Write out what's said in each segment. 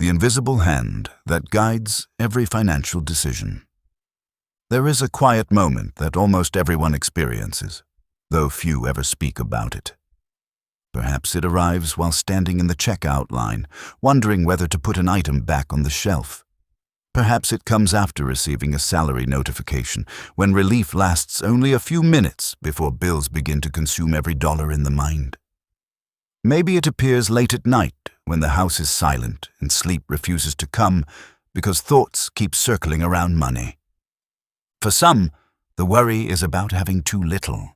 the invisible hand that guides every financial decision. There is a quiet moment that almost everyone experiences, though few ever speak about it. Perhaps it arrives while standing in the checkout line, wondering whether to put an item back on the shelf. Perhaps it comes after receiving a salary notification, when relief lasts only a few minutes before bills begin to consume every dollar in the mind. Maybe it appears late at night when the house is silent and sleep refuses to come because thoughts keep circling around money. For some, the worry is about having too little.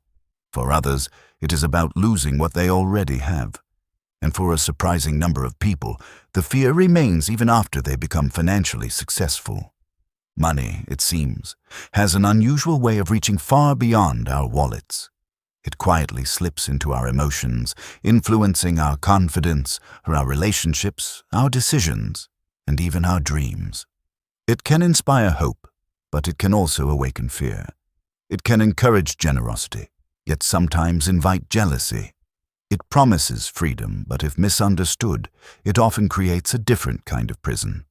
For others, it is about losing what they already have. And for a surprising number of people, the fear remains even after they become financially successful. Money, it seems, has an unusual way of reaching far beyond our wallets. It quietly slips into our emotions, influencing our confidence, our relationships, our decisions, and even our dreams. It can inspire hope, but it can also awaken fear. It can encourage generosity, yet sometimes invite jealousy. It promises freedom, but if misunderstood, it often creates a different kind of prison.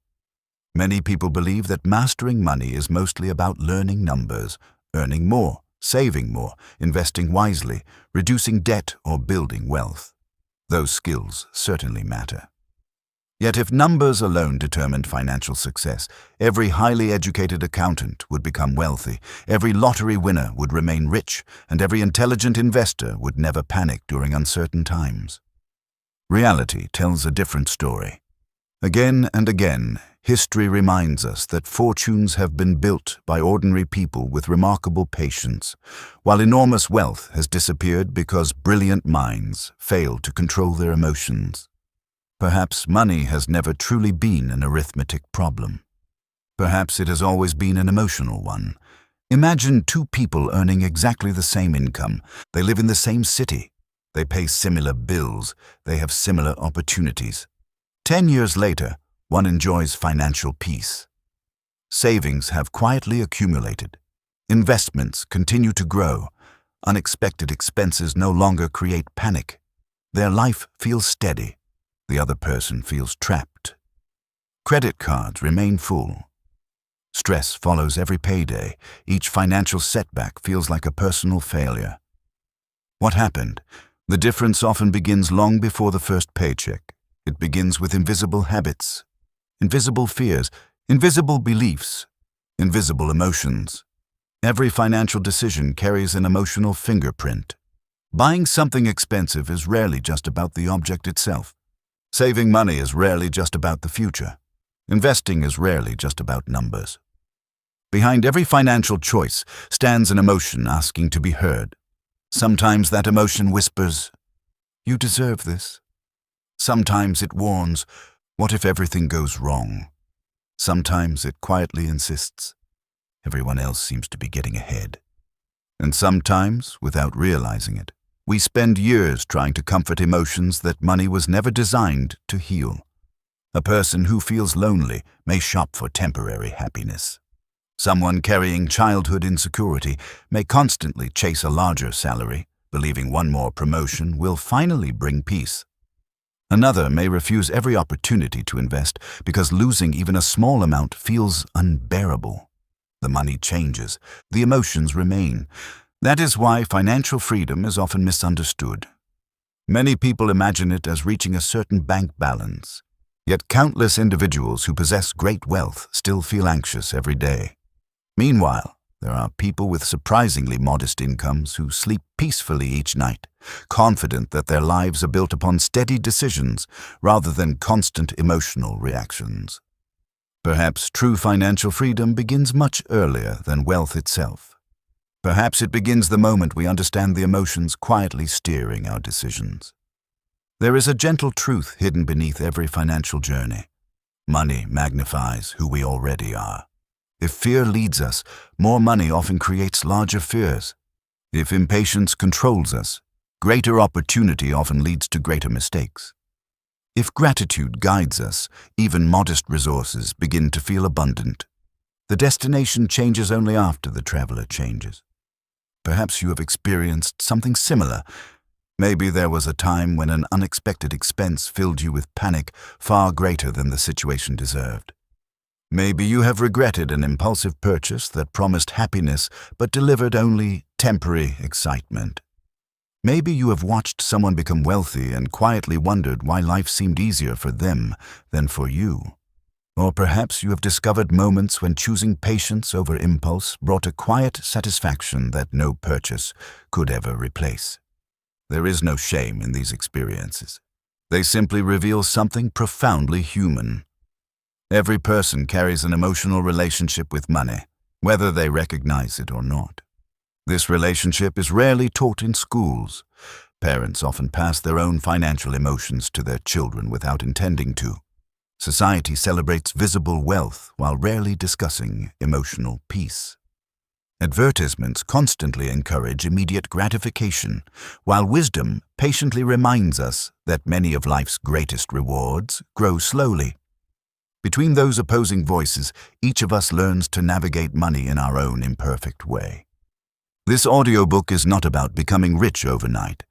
Many people believe that mastering money is mostly about learning numbers, earning more, saving more, investing wisely, reducing debt, or building wealth. Those skills certainly matter. Yet if numbers alone determined financial success, every highly educated accountant would become wealthy, every lottery winner would remain rich, and every intelligent investor would never panic during uncertain times. Reality tells a different story. Again and again, history reminds us that fortunes have been built by ordinary people with remarkable patience, while enormous wealth has disappeared because brilliant minds failed to control their emotions. Perhaps money has never truly been an arithmetic problem. Perhaps it has always been an emotional one. Imagine two people earning exactly the same income. They live in the same city. They pay similar bills. They have similar opportunities. 10 years later, one enjoys financial peace. Savings have quietly accumulated. Investments continue to grow. Unexpected expenses no longer create panic. Their life feels steady. The other person feels trapped. Credit cards remain full. Stress follows every payday. Each financial setback feels like a personal failure. What happened? The difference often begins long before the first paycheck. It begins with invisible habits, invisible fears, invisible beliefs, invisible emotions. Every financial decision carries an emotional fingerprint. Buying something expensive is rarely just about the object itself. Saving money is rarely just about the future. Investing is rarely just about numbers. Behind every financial choice stands an emotion asking to be heard. Sometimes that emotion whispers, "You deserve this." Sometimes it warns, "What if everything goes wrong?" Sometimes it quietly insists, "Everyone else seems to be getting ahead." And sometimes, without realizing it, we spend years trying to comfort emotions that money was never designed to heal. A person who feels lonely may shop for temporary happiness. Someone carrying childhood insecurity may constantly chase a larger salary, believing one more promotion will finally bring peace. Another may refuse every opportunity to invest because losing even a small amount feels unbearable. The money changes, the emotions remain. That is why financial freedom is often misunderstood. Many people imagine it as reaching a certain bank balance, yet countless individuals who possess great wealth still feel anxious every day. Meanwhile, there are people with surprisingly modest incomes who sleep peacefully each night, confident that their lives are built upon steady decisions rather than constant emotional reactions. Perhaps true financial freedom begins much earlier than wealth itself. Perhaps it begins the moment we understand the emotions quietly steering our decisions. There is a gentle truth hidden beneath every financial journey. Money magnifies who we already are. If fear leads us, more money often creates larger fears. If impatience controls us, greater opportunity often leads to greater mistakes. If gratitude guides us, even modest resources begin to feel abundant. The destination changes only after the traveler changes. Perhaps you have experienced something similar. Maybe there was a time when an unexpected expense filled you with panic far greater than the situation deserved. Maybe you have regretted an impulsive purchase that promised happiness but delivered only temporary excitement. Maybe you have watched someone become wealthy and quietly wondered why life seemed easier for them than for you. Or perhaps you have discovered moments when choosing patience over impulse brought a quiet satisfaction that no purchase could ever replace. There is no shame in these experiences. They simply reveal something profoundly human. Every person carries an emotional relationship with money, whether they recognize it or not. This relationship is rarely taught in schools. Parents often pass their own financial emotions to their children without intending to. Society celebrates visible wealth while rarely discussing emotional peace. Advertisements constantly encourage immediate gratification, while wisdom patiently reminds us that many of life's greatest rewards grow slowly. Between those opposing voices, each of us learns to navigate money in our own imperfect way. This audiobook is not about becoming rich overnight.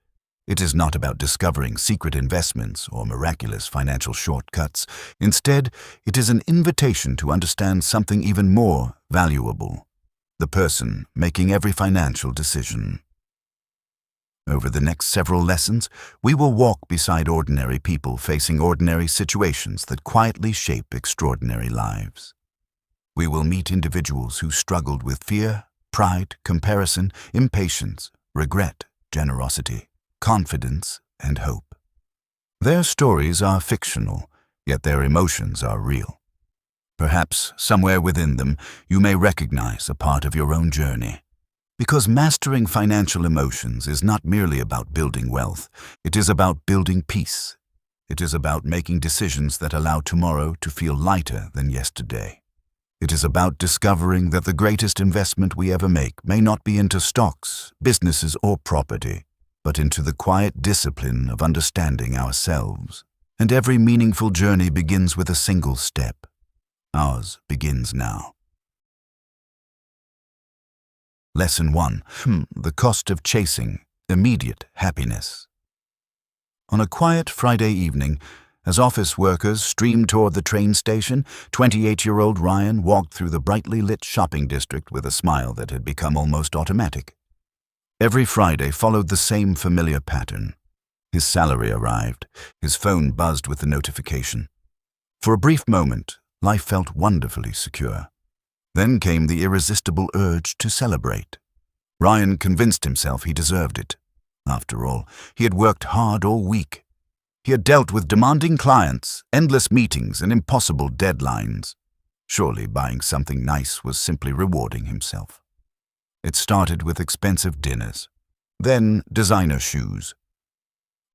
It is not about discovering secret investments or miraculous financial shortcuts. Instead, it is an invitation to understand something even more valuable: the person making every financial decision. Over the next several lessons, we will walk beside ordinary people facing ordinary situations that quietly shape extraordinary lives. We will meet individuals who struggled with fear, pride, comparison, impatience, regret, generosity, confidence, and hope. Their stories are fictional, yet their emotions are real. Perhaps somewhere within them you may recognize a part of your own journey. Because mastering financial emotions is not merely about building wealth, it is about building peace. It is about making decisions that allow tomorrow to feel lighter than yesterday. It is about discovering that the greatest investment we ever make may not be into stocks, businesses, or property, but into the quiet discipline of understanding ourselves. And every meaningful journey begins with a single step. Ours begins now. Lesson 1. The cost of chasing immediate happiness. On a quiet Friday evening, as office workers streamed toward the train station, 28-year-old Ryan walked through the brightly lit shopping district with a smile that had become almost automatic. Every Friday followed the same familiar pattern. His salary arrived. His phone buzzed with the notification. For a brief moment, life felt wonderfully secure. Then came the irresistible urge to celebrate. Ryan convinced himself he deserved it. After all, he had worked hard all week. He had dealt with demanding clients, endless meetings, and impossible deadlines. Surely buying something nice was simply rewarding himself. It started with expensive dinners, then designer shoes.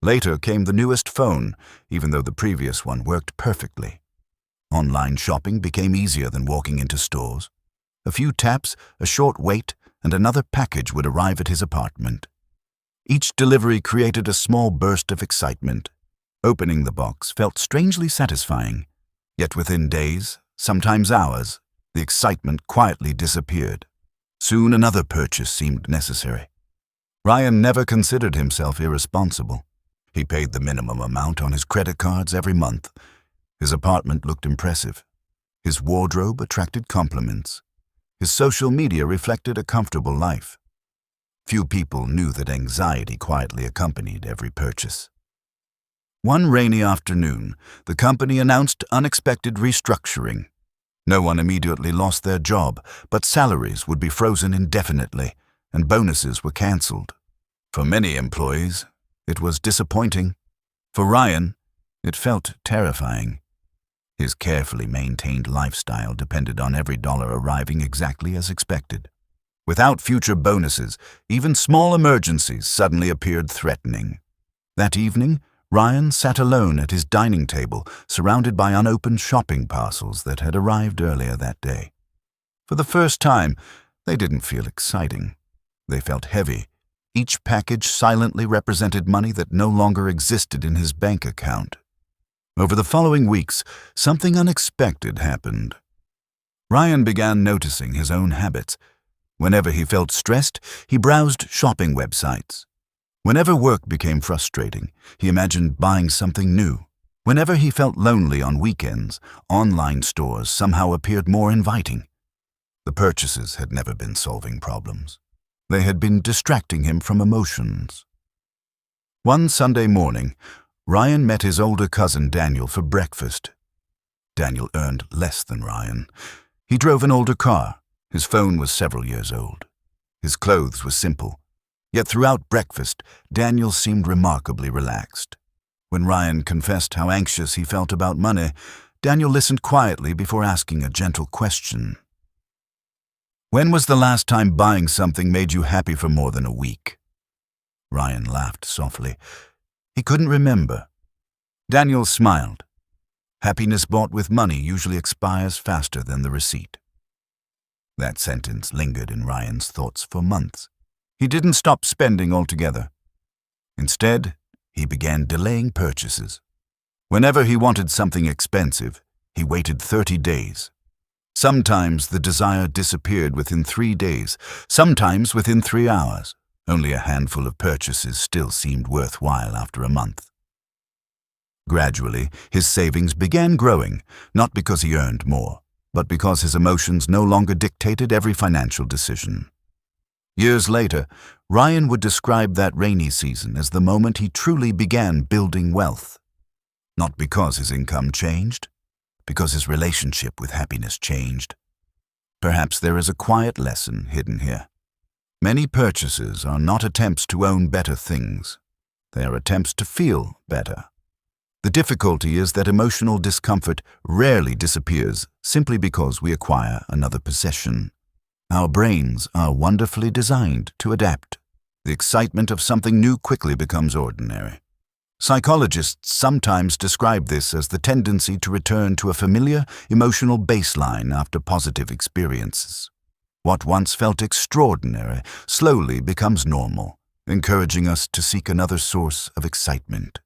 Later came the newest phone, even though the previous one worked perfectly. Online shopping became easier than walking into stores. A few taps, a short wait, and another package would arrive at his apartment. Each delivery created a small burst of excitement. Opening the box felt strangely satisfying. Yet within days, sometimes hours, the excitement quietly disappeared. Soon another purchase seemed necessary. Ryan never considered himself irresponsible. He paid the minimum amount on his credit cards every month. His apartment looked impressive. His wardrobe attracted compliments. His social media reflected a comfortable life. Few people knew that anxiety quietly accompanied every purchase. One rainy afternoon, the company announced unexpected restructuring. No one immediately lost their job, but salaries would be frozen indefinitely, and bonuses were cancelled. For many employees, it was disappointing. For Ryan, it felt terrifying. His carefully maintained lifestyle depended on every dollar arriving exactly as expected. Without future bonuses, even small emergencies suddenly appeared threatening. That evening, Ryan sat alone at his dining table, surrounded by unopened shopping parcels that had arrived earlier that day. For the first time, they didn't feel exciting. They felt heavy. Each package silently represented money that no longer existed in his bank account. Over the following weeks, something unexpected happened. Ryan began noticing his own habits. Whenever he felt stressed, he browsed shopping websites. Whenever work became frustrating, he imagined buying something new. Whenever he felt lonely on weekends, online stores somehow appeared more inviting. The purchases had never been solving problems. They had been distracting him from emotions. One Sunday morning, Ryan met his older cousin Daniel for breakfast. Daniel earned less than Ryan. He drove an older car. His phone was several years old. His clothes were simple. Yet throughout breakfast, Daniel seemed remarkably relaxed. When Ryan confessed how anxious he felt about money, Daniel listened quietly before asking a gentle question. "When was the last time buying something made you happy for more than a week?" Ryan laughed softly. He couldn't remember. Daniel smiled. Happiness bought with money usually expires faster than the receipt. That sentence lingered in Ryan's thoughts for months. He didn't stop spending altogether. Instead, he began delaying purchases. Whenever he wanted something expensive, he waited 30 days. Sometimes the desire disappeared within 3 days, sometimes within 3 hours. Only a handful of purchases still seemed worthwhile after a month. Gradually, his savings began growing, not because he earned more, but because his emotions no longer dictated every financial decision. Years later, Ryan would describe that rainy season as the moment he truly began building wealth. Not because his income changed, because his relationship with happiness changed. Perhaps there is a quiet lesson hidden here. Many purchases are not attempts to own better things. They are attempts to feel better. The difficulty is that emotional discomfort rarely disappears simply because we acquire another possession. Our brains are wonderfully designed to adapt. The excitement of something new quickly becomes ordinary. Psychologists sometimes describe this as the tendency to return to a familiar emotional baseline after positive experiences. What once felt extraordinary slowly becomes normal, encouraging us to seek another source of excitement.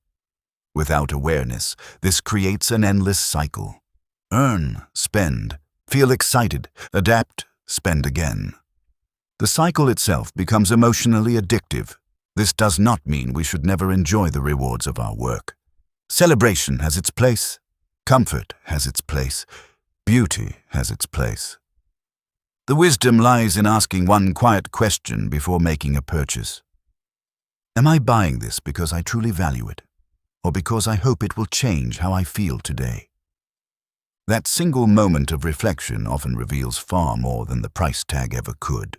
Without awareness, this creates an endless cycle. Earn, spend, feel excited, adapt, spend again. The cycle itself becomes emotionally addictive. This does not mean we should never enjoy the rewards of our work. Celebration has its place. Comfort has its place. Beauty has its place. The wisdom lies in asking one quiet question before making a purchase. Am I buying this because I truly value it, or because I hope it will change how I feel today? That single moment of reflection often reveals far more than the price tag ever could.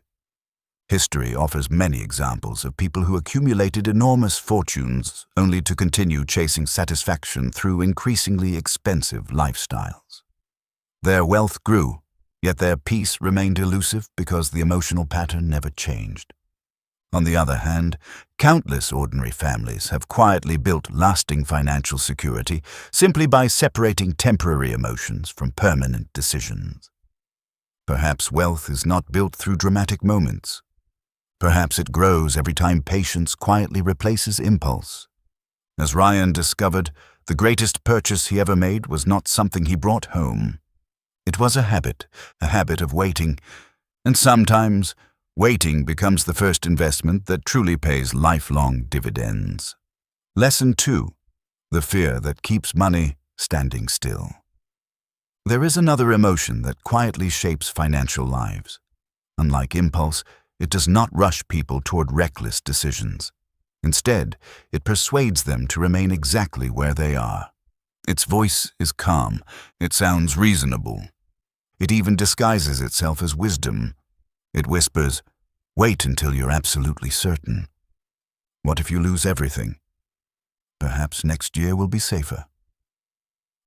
History offers many examples of people who accumulated enormous fortunes only to continue chasing satisfaction through increasingly expensive lifestyles. Their wealth grew, yet their peace remained elusive because the emotional pattern never changed. On the other hand, countless ordinary families have quietly built lasting financial security simply by separating temporary emotions from permanent decisions. Perhaps wealth is not built through dramatic moments. Perhaps it grows every time patience quietly replaces impulse. As Ryan discovered, the greatest purchase he ever made was not something he brought home. It was a habit of waiting, and sometimes waiting becomes the first investment that truly pays lifelong dividends. Lesson 2. The fear that keeps money standing still. There is another emotion that quietly shapes financial lives. Unlike impulse, it does not rush people toward reckless decisions. Instead, it persuades them to remain exactly where they are. Its voice is calm. It sounds reasonable. It even disguises itself as wisdom. It whispers, "Wait until you're absolutely certain. What if you lose everything? Perhaps next year will be safer."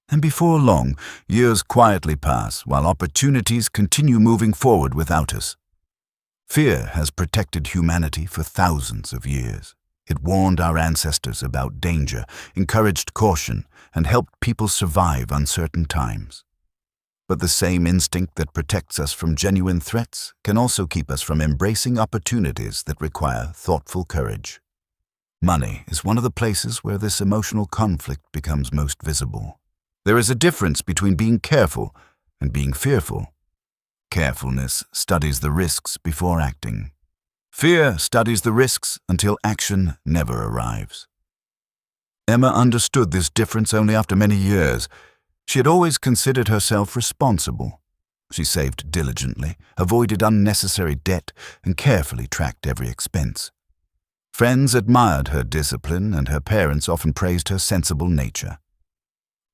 And before long, years quietly pass while opportunities continue moving forward without us. Fear has protected humanity for thousands of years. It warned our ancestors about danger, encouraged caution, and helped people survive uncertain times. But the same instinct that protects us from genuine threats can also keep us from embracing opportunities that require thoughtful courage. Money is one of the places where this emotional conflict becomes most visible. There is a difference between being careful and being fearful. Carefulness studies the risks before acting. Fear studies the risks until action never arrives. Emma understood this difference only after many years. She had always considered herself responsible. She saved diligently, avoided unnecessary debt, and carefully tracked every expense. Friends admired her discipline, and her parents often praised her sensible nature.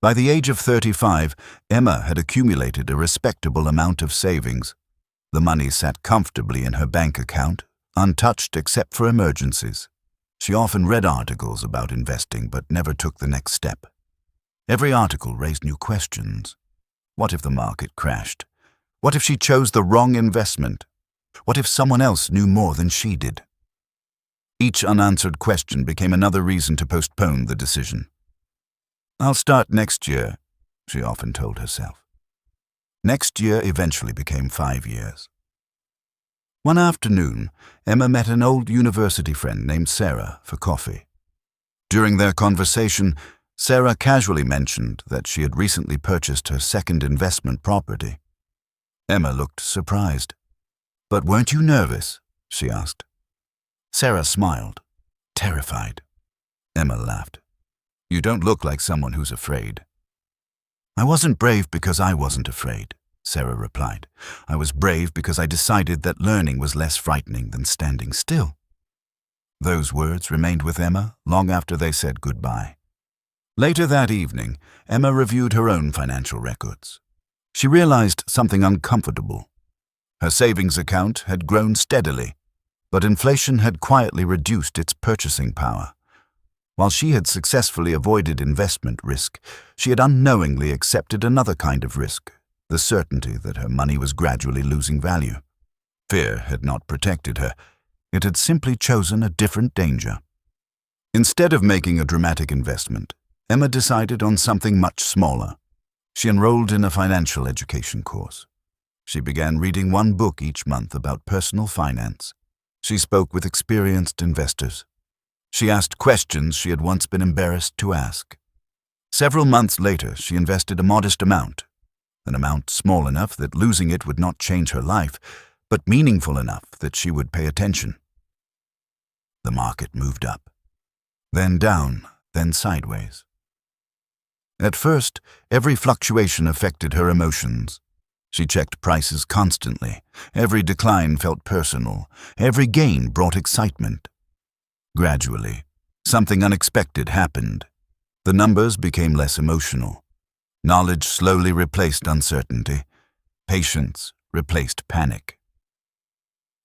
By the age of 35, Emma had accumulated a respectable amount of savings. The money sat comfortably in her bank account, untouched except for emergencies. She often read articles about investing but never took the next step. Every article raised new questions. What if the market crashed? What if she chose the wrong investment? What if someone else knew more than she did? Each unanswered question became another reason to postpone the decision. "I'll start next year," she often told herself. Next year eventually became 5 years. One afternoon, Emma met an old university friend named Sarah for coffee. During their conversation, Sarah casually mentioned that she had recently purchased her second investment property. Emma looked surprised. "But weren't you nervous?" she asked. Sarah smiled, terrified. Emma laughed. "You don't look like someone who's afraid." "I wasn't brave because I wasn't afraid," Sarah replied. "I was brave because I decided that learning was less frightening than standing still." Those words remained with Emma long after they said goodbye. Later that evening, Emma reviewed her own financial records. She realized something uncomfortable. Her savings account had grown steadily, but inflation had quietly reduced its purchasing power. While she had successfully avoided investment risk, she had unknowingly accepted another kind of risk, the certainty that her money was gradually losing value. Fear had not protected her. It had simply chosen a different danger. Instead of making a dramatic investment, Emma decided on something much smaller. She enrolled in a financial education course. She began reading one book each month about personal finance. She spoke with experienced investors. She asked questions she had once been embarrassed to ask. Several months later, she invested a modest amount, an amount small enough that losing it would not change her life, but meaningful enough that she would pay attention. The market moved up, then down, then sideways. At first, every fluctuation affected her emotions. She checked prices constantly. Every decline felt personal. Every gain brought excitement. Gradually, something unexpected happened. The numbers became less emotional. Knowledge slowly replaced uncertainty. Patience replaced panic.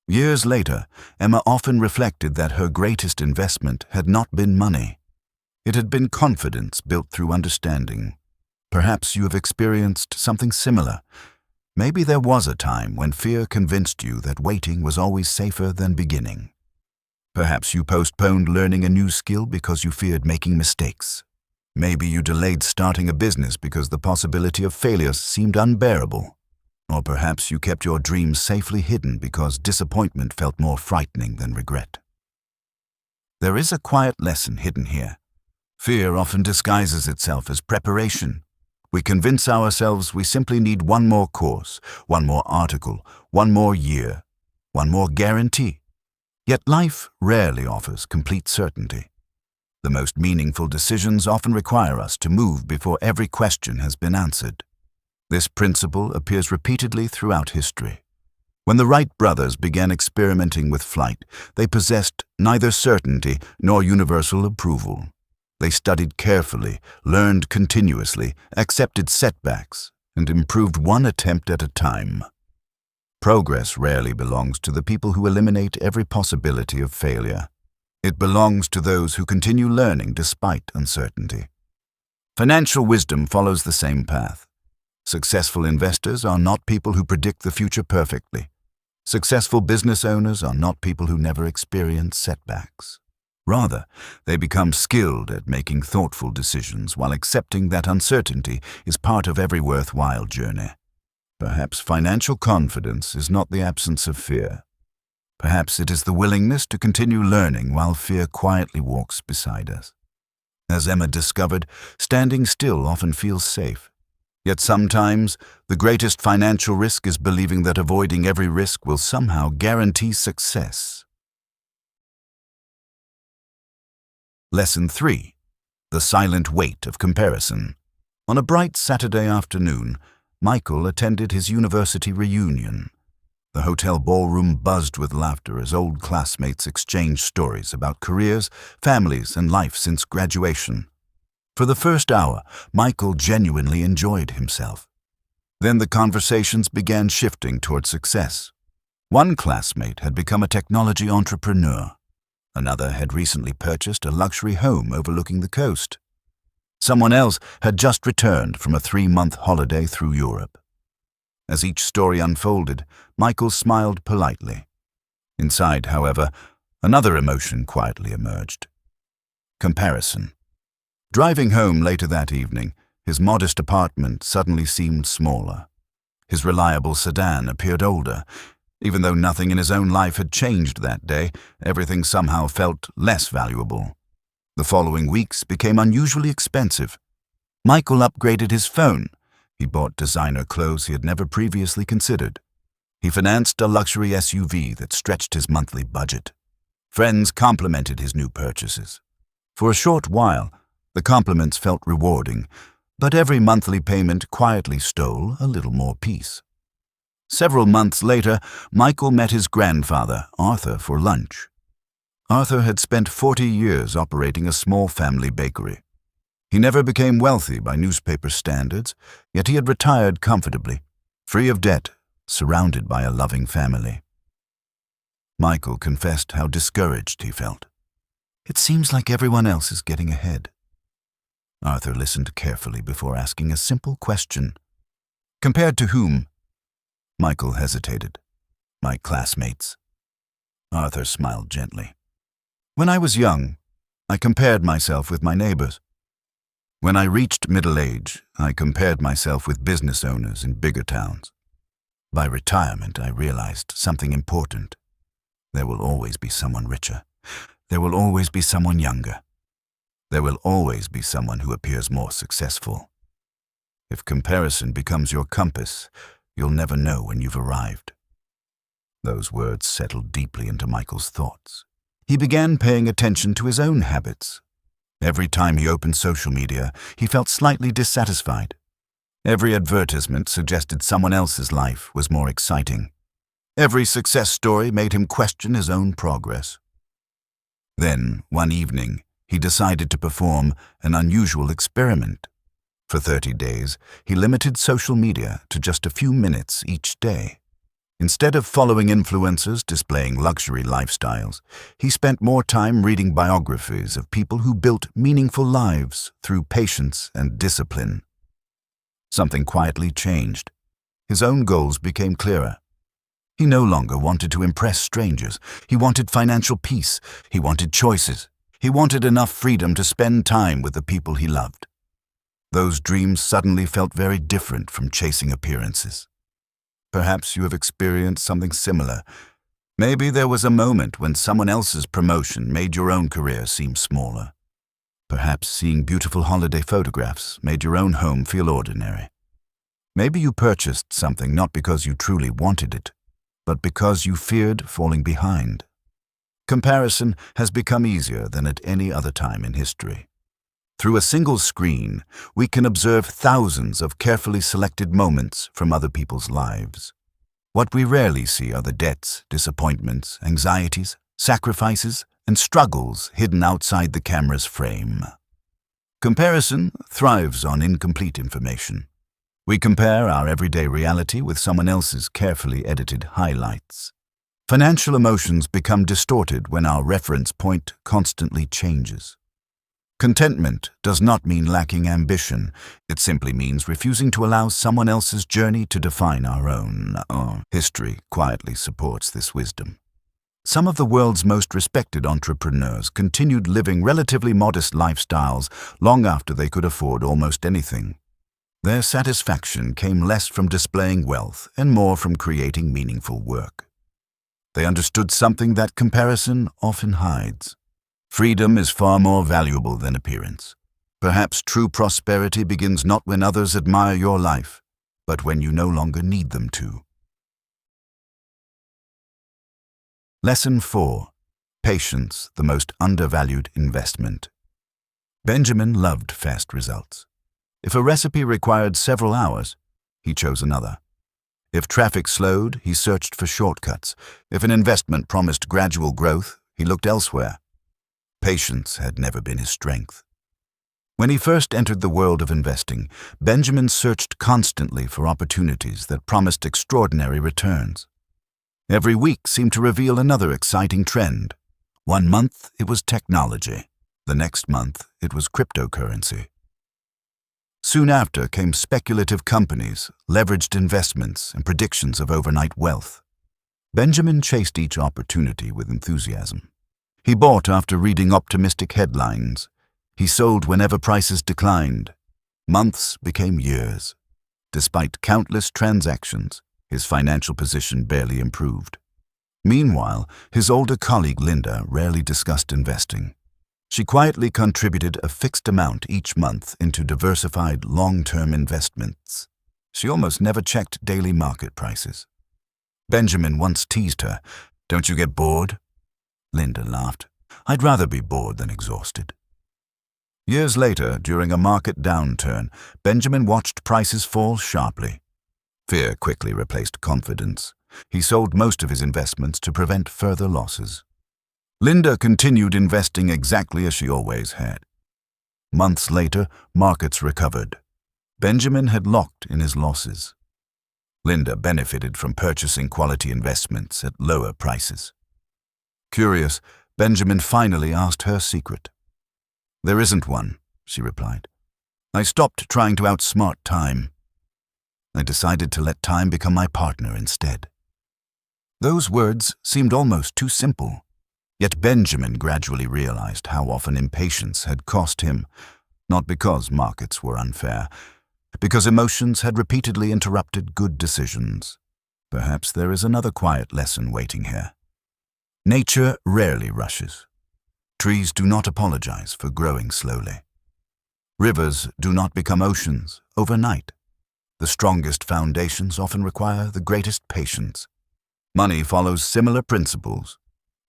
Years later, Emma often reflected that her greatest investment had not been money. It had been confidence built through understanding. Perhaps you have experienced something similar. Maybe there was a time when fear convinced you that waiting was always safer than beginning. Perhaps you postponed learning a new skill because you feared making mistakes. Maybe you delayed starting a business because the possibility of failure seemed unbearable. Or perhaps you kept your dreams safely hidden because disappointment felt more frightening than regret. There is a quiet lesson hidden here. Fear often disguises itself as preparation. We convince ourselves we simply need one more course, one more article, one more year, one more guarantee. Yet life rarely offers complete certainty. The most meaningful decisions often require us to move before every question has been answered. This principle appears repeatedly throughout history. When the Wright brothers began experimenting with flight, they possessed neither certainty nor universal approval. They studied carefully, learned continuously, accepted setbacks, and improved one attempt at a time. Progress rarely belongs to the people who eliminate every possibility of failure. It belongs to those who continue learning despite uncertainty. Financial wisdom follows the same path. Successful investors are not people who predict the future perfectly. Successful business owners are not people who never experience setbacks. Rather, they become skilled at making thoughtful decisions while accepting that uncertainty is part of every worthwhile journey. Perhaps financial confidence is not the absence of fear. Perhaps it is the willingness to continue learning while fear quietly walks beside us. As Emma discovered, standing still often feels safe. Yet sometimes, the greatest financial risk is believing that avoiding every risk will somehow guarantee success. Lesson 3. The silent weight of comparison. On a bright Saturday afternoon, Michael attended his university reunion. The hotel ballroom buzzed with laughter as old classmates exchanged stories about careers, families, and life since graduation. For the first hour, Michael genuinely enjoyed himself. Then the conversations began shifting toward success. One classmate had become a technology entrepreneur. Another had recently purchased a luxury home overlooking the coast. Someone else had just returned from a 3-month holiday through Europe. As each story unfolded, Michael smiled politely. Inside, however, another emotion quietly emerged. Comparison. Driving home later that evening, his modest apartment suddenly seemed smaller. His reliable sedan appeared older. Even though nothing in his own life had changed that day, everything somehow felt less valuable. The following weeks became unusually expensive. Michael upgraded his phone. He bought designer clothes he had never previously considered. He financed a luxury SUV that stretched his monthly budget. Friends complimented his new purchases. For a short while, the compliments felt rewarding, but every monthly payment quietly stole a little more peace. Several months later, Michael met his grandfather, Arthur, for lunch. Arthur had spent 40 years operating a small family bakery. He never became wealthy by newspaper standards, yet he had retired comfortably, free of debt, surrounded by a loving family. Michael confessed how discouraged he felt. "It seems like everyone else is getting ahead." Arthur listened carefully before asking a simple question. "Compared to whom?" Michael hesitated. "My classmates." Arthur smiled gently. "When I was young, I compared myself with my neighbors. When I reached middle age, I compared myself with business owners in bigger towns. By retirement, I realized something important. There will always be someone richer. There will always be someone younger. There will always be someone who appears more successful. If comparison becomes your compass, you'll never know when you've arrived." Those words settled deeply into Michael's thoughts. He began paying attention to his own habits. Every time he opened social media, he felt slightly dissatisfied. Every advertisement suggested someone else's life was more exciting. Every success story made him question his own progress. Then, one evening, he decided to perform an unusual experiment. For 30 days, he limited social media to just a few minutes each day. Instead of following influencers displaying luxury lifestyles, he spent more time reading biographies of people who built meaningful lives through patience and discipline. Something quietly changed. His own goals became clearer. He no longer wanted to impress strangers. He wanted financial peace. He wanted choices. He wanted enough freedom to spend time with the people he loved. Those dreams suddenly felt very different from chasing appearances. Perhaps you have experienced something similar. Maybe there was a moment when someone else's promotion made your own career seem smaller. Perhaps seeing beautiful holiday photographs made your own home feel ordinary. Maybe you purchased something not because you truly wanted it, but because you feared falling behind. Comparison has become easier than at any other time in history. Through a single screen, we can observe thousands of carefully selected moments from other people's lives. What we rarely see are the debts, disappointments, anxieties, sacrifices, and struggles hidden outside the camera's frame. Comparison thrives on incomplete information. We compare our everyday reality with someone else's carefully edited highlights. Financial emotions become distorted when our reference point constantly changes. Contentment does not mean lacking ambition. It simply means refusing to allow someone else's journey to define our own. History quietly supports this wisdom. Some of the world's most respected entrepreneurs continued living relatively modest lifestyles long after they could afford almost anything. Their satisfaction came less from displaying wealth and more from creating meaningful work. They understood something that comparison often hides. Freedom is far more valuable than appearance. Perhaps true prosperity begins not when others admire your life, but when you no longer need them to. Lesson 4. Patience, the most undervalued investment. Benjamin loved fast results. If a recipe required several hours, he chose another. If traffic slowed, he searched for shortcuts. If an investment promised gradual growth, he looked elsewhere. Patience had never been his strength. When he first entered the world of investing, Benjamin searched constantly for opportunities that promised extraordinary returns. Every week seemed to reveal another exciting trend. One month it was technology. The next month it was cryptocurrency. Soon after came speculative companies, leveraged investments, and predictions of overnight wealth. Benjamin chased each opportunity with enthusiasm. He bought after reading optimistic headlines. He sold whenever prices declined. Months became years. Despite countless transactions, his financial position barely improved. Meanwhile, his older colleague Linda rarely discussed investing. She quietly contributed a fixed amount each month into diversified long-term investments. She almost never checked daily market prices. Benjamin once teased her, "Don't you get bored?" Linda laughed. "I'd rather be bored than exhausted." Years later, during a market downturn, Benjamin watched prices fall sharply. Fear quickly replaced confidence. He sold most of his investments to prevent further losses. Linda continued investing exactly as she always had. Months later, markets recovered. Benjamin had locked in his losses. Linda benefited from purchasing quality investments at lower prices. Curious, Benjamin finally asked her secret. "There isn't one," she replied. "I stopped trying to outsmart time. I decided to let time become my partner instead." Those words seemed almost too simple. Yet Benjamin gradually realized how often impatience had cost him, not because markets were unfair, because emotions had repeatedly interrupted good decisions. Perhaps there is another quiet lesson waiting here. Nature rarely rushes. Trees do not apologize for growing slowly. Rivers do not become oceans overnight. The strongest foundations often require the greatest patience. Money follows similar principles.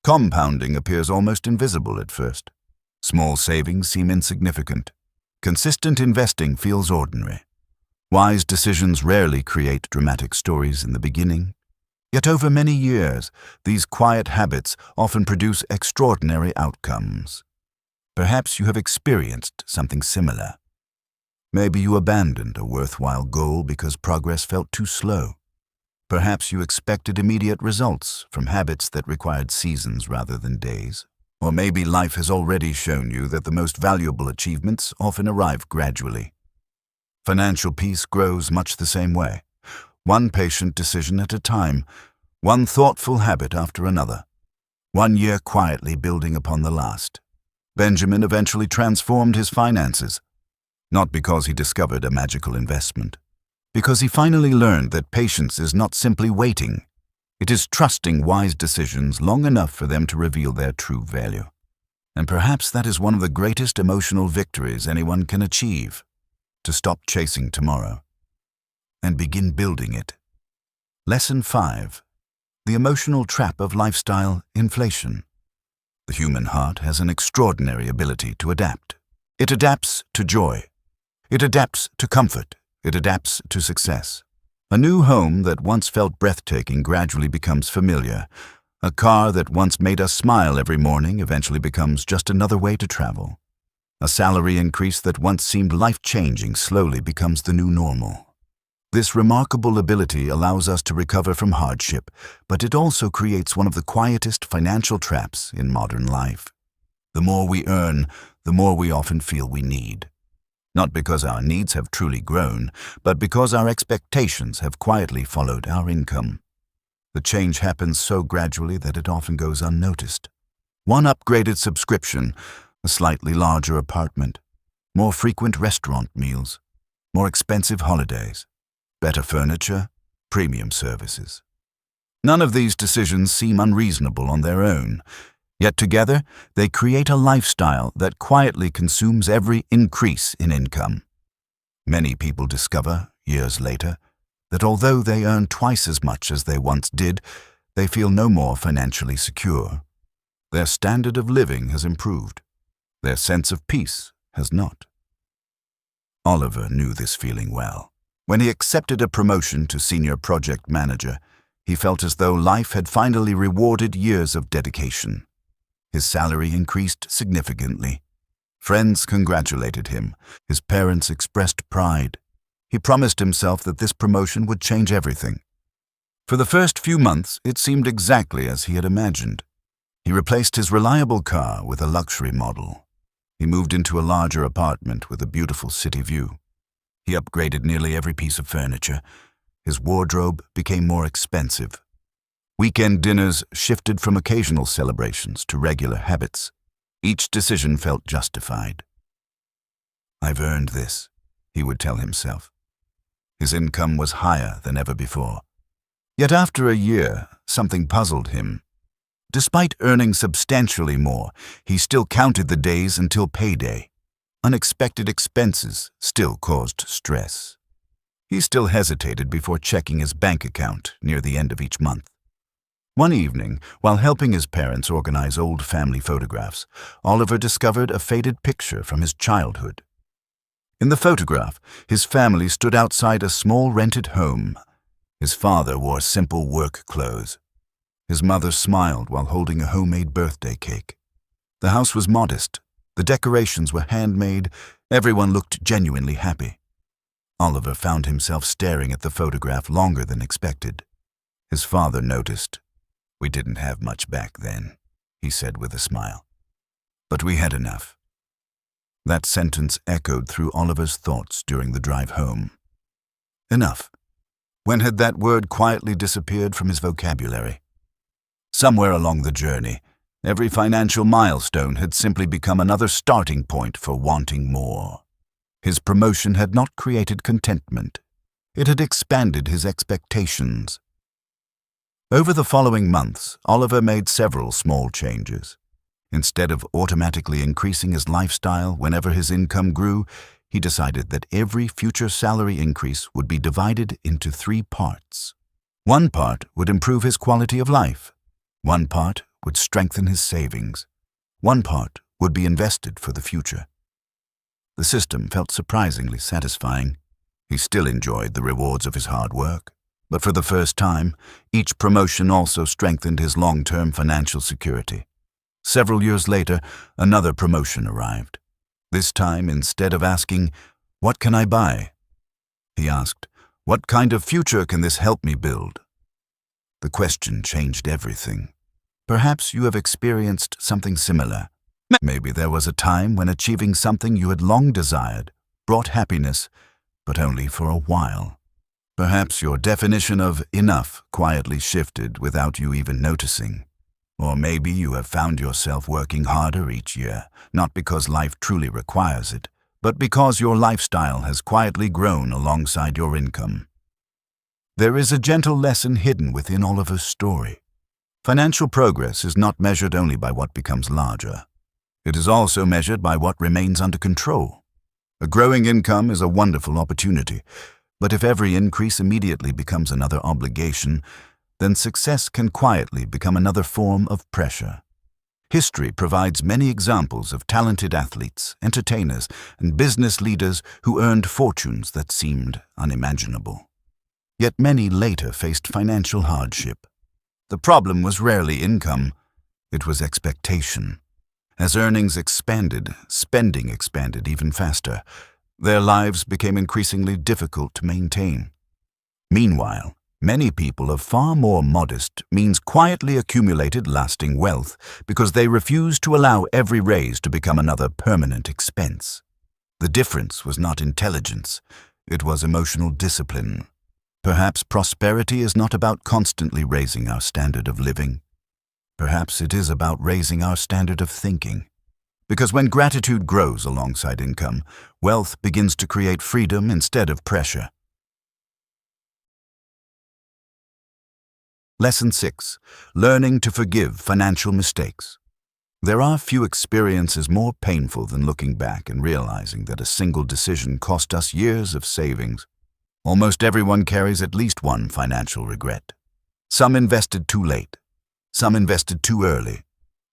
Compounding appears almost invisible at first. Small savings seem insignificant. Consistent investing feels ordinary. Wise decisions rarely create dramatic stories in the beginning. Yet over many years, these quiet habits often produce extraordinary outcomes. Perhaps you have experienced something similar. Maybe you abandoned a worthwhile goal because progress felt too slow. Perhaps you expected immediate results from habits that required seasons rather than days. Or maybe life has already shown you that the most valuable achievements often arrive gradually. Financial peace grows much the same way. One patient decision at a time, one thoughtful habit after another. 1 year quietly building upon the last. Benjamin eventually transformed his finances, not because he discovered a magical investment, because he finally learned that patience is not simply waiting. It is trusting wise decisions long enough for them to reveal their true value. And perhaps that is one of the greatest emotional victories anyone can achieve, to stop chasing tomorrow and begin building it. Lesson 5. The emotional trap of lifestyle inflation. The human heart has an extraordinary ability to adapt. It adapts to joy. It adapts to comfort. It adapts to success. A new home that once felt breathtaking gradually becomes familiar. A car that once made us smile every morning eventually becomes just another way to travel. A salary increase that once seemed life-changing slowly becomes the new normal. This remarkable ability allows us to recover from hardship, but it also creates one of the quietest financial traps in modern life. The more we earn, the more we often feel we need. Not because our needs have truly grown, but because our expectations have quietly followed our income. The change happens so gradually that it often goes unnoticed. One upgraded subscription, a slightly larger apartment, more frequent restaurant meals, more expensive holidays, better furniture, premium services. None of these decisions seem unreasonable on their own, yet together they create a lifestyle that quietly consumes every increase in income. Many people discover, years later, that although they earn twice as much as they once did, they feel no more financially secure. Their standard of living has improved. Their sense of peace has not. Oliver knew this feeling well. When he accepted a promotion to senior project manager, he felt as though life had finally rewarded years of dedication. His salary increased significantly. Friends congratulated him. His parents expressed pride. He promised himself that this promotion would change everything. For the first few months, it seemed exactly as he had imagined. He replaced his reliable car with a luxury model. He moved into a larger apartment with a beautiful city view. He upgraded nearly every piece of furniture. His wardrobe became more expensive. Weekend dinners shifted from occasional celebrations to regular habits. Each decision felt justified. "I've earned this," he would tell himself. His income was higher than ever before. Yet after a year, something puzzled him. Despite earning substantially more, he still counted the days until payday. Unexpected expenses still caused stress. He still hesitated before checking his bank account near the end of each month. One evening, while helping his parents organize old family photographs, Oliver discovered a faded picture from his childhood. In the photograph, his family stood outside a small rented home. His father wore simple work clothes. His mother smiled while holding a homemade birthday cake. The house was modest. The decorations were handmade. Everyone looked genuinely happy. Oliver found himself staring at the photograph longer than expected. His father noticed. "We didn't have much back then," he said with a smile. "But we had enough." That sentence echoed through Oliver's thoughts during the drive home. Enough. When had that word quietly disappeared from his vocabulary? Somewhere along the journey, every financial milestone had simply become another starting point for wanting more. His promotion had not created contentment. It had expanded his expectations. Over the following months, Oliver made several small changes. Instead of automatically increasing his lifestyle whenever his income grew, he decided that every future salary increase would be divided into 3 parts. One part would improve his quality of life. One part would strengthen his savings. One part would be invested for the future. The system felt surprisingly satisfying. He still enjoyed the rewards of his hard work. But for the first time, each promotion also strengthened his long-term financial security. Several years later, another promotion arrived. This time, instead of asking, "What can I buy?" he asked, "What kind of future can this help me build?" The question changed everything. Perhaps you have experienced something similar. Maybe there was a time when achieving something you had long desired brought happiness, but only for a while. Perhaps your definition of enough quietly shifted without you even noticing. Or maybe you have found yourself working harder each year, not because life truly requires it, but because your lifestyle has quietly grown alongside your income. There is a gentle lesson hidden within Oliver's story. Financial progress is not measured only by what becomes larger. It is also measured by what remains under control. A growing income is a wonderful opportunity, but if every increase immediately becomes another obligation, then success can quietly become another form of pressure. History provides many examples of talented athletes, entertainers, and business leaders who earned fortunes that seemed unimaginable. Yet many later faced financial hardship. The problem was rarely income, it was expectation. As earnings expanded, spending expanded even faster. Their lives became increasingly difficult to maintain. Meanwhile, many people of far more modest means quietly accumulated lasting wealth because they refused to allow every raise to become another permanent expense. The difference was not intelligence, it was emotional discipline. Perhaps prosperity is not about constantly raising our standard of living. Perhaps it is about raising our standard of thinking. Because when gratitude grows alongside income, wealth begins to create freedom instead of pressure. Lesson 6. Learning to forgive financial mistakes. There are few experiences more painful than looking back and realizing that a single decision cost us years of savings. Almost everyone carries at least one financial regret. Some invested too late. Some invested too early.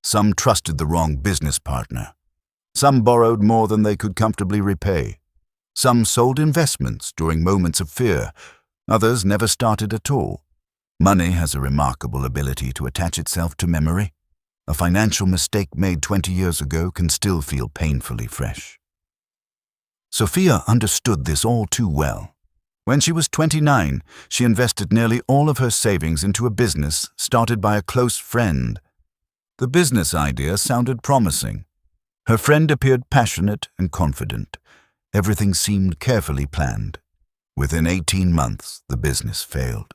Some trusted the wrong business partner. Some borrowed more than they could comfortably repay. Some sold investments during moments of fear. Others never started at all. Money has a remarkable ability to attach itself to memory. A financial mistake made 20 years ago can still feel painfully fresh. Sophia understood this all too well. When she was 29, she invested nearly all of her savings into a business started by a close friend. The business idea sounded promising. Her friend appeared passionate and confident. Everything seemed carefully planned. Within 18 months, the business failed.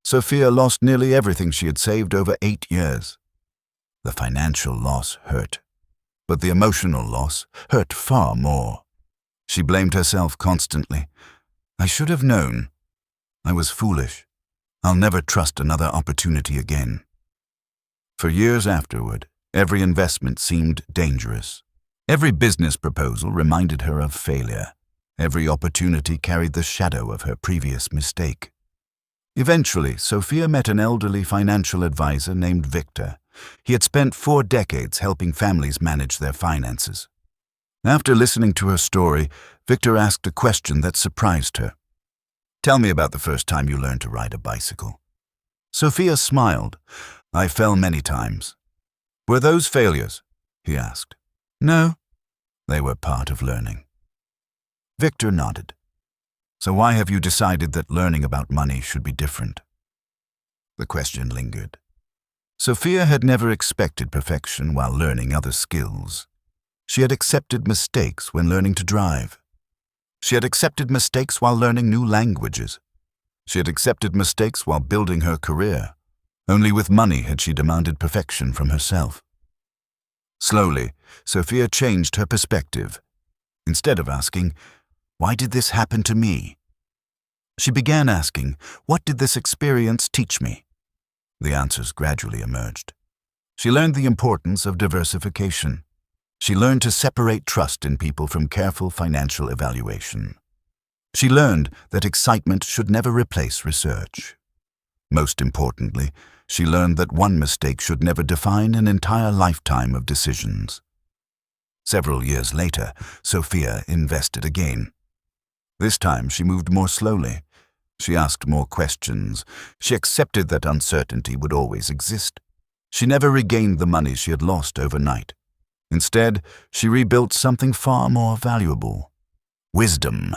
Sophia lost nearly everything she had saved over 8 years. The financial loss hurt, but the emotional loss hurt far more. She blamed herself constantly. I should have known. I was foolish. I'll never trust another opportunity again. For years afterward, every investment seemed dangerous. Every business proposal reminded her of failure. Every opportunity carried the shadow of her previous mistake. Eventually, Sophia met an elderly financial advisor named Victor. He had spent 4 decades helping families manage their finances. After listening to her story, Victor asked a question that surprised her. Tell me about the first time you learned to ride a bicycle. Sophia smiled. I fell many times. Were those failures? He asked. No, they were part of learning. Victor nodded. So why have you decided that learning about money should be different? The question lingered. Sophia had never expected perfection while learning other skills. She had accepted mistakes when learning to drive. She had accepted mistakes while learning new languages. She had accepted mistakes while building her career. Only with money had she demanded perfection from herself. Slowly, Sophia changed her perspective. Instead of asking, "Why did this happen to me?" she began asking, "What did this experience teach me?" The answers gradually emerged. She learned the importance of diversification. She learned to separate trust in people from careful financial evaluation. She learned that excitement should never replace research. Most importantly, she learned that one mistake should never define an entire lifetime of decisions. Several years later, Sophia invested again. This time she moved more slowly. She asked more questions. She accepted that uncertainty would always exist. She never regained the money she had lost overnight. Instead, she rebuilt something far more valuable: wisdom.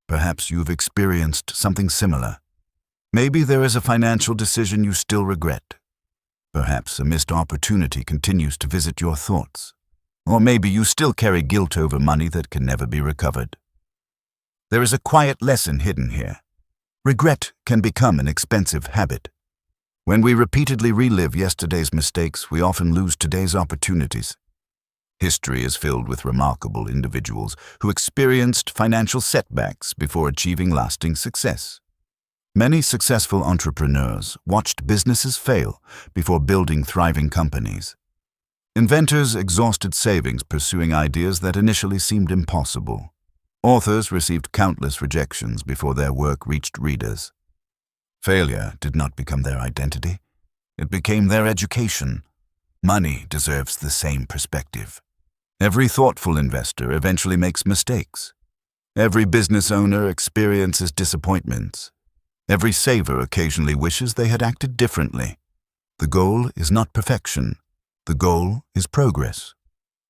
Perhaps you've experienced something similar. Maybe there is a financial decision you still regret. Perhaps a missed opportunity continues to visit your thoughts. Or maybe you still carry guilt over money that can never be recovered. There is a quiet lesson hidden here. Regret can become an expensive habit. When we repeatedly relive yesterday's mistakes, we often lose today's opportunities. History is filled with remarkable individuals who experienced financial setbacks before achieving lasting success. Many successful entrepreneurs watched businesses fail before building thriving companies. Inventors exhausted savings pursuing ideas that initially seemed impossible. Authors received countless rejections before their work reached readers. Failure did not become their identity. It became their education. Money deserves the same perspective. Every thoughtful investor eventually makes mistakes. Every business owner experiences disappointments. Every saver occasionally wishes they had acted differently. The goal is not perfection. The goal is progress.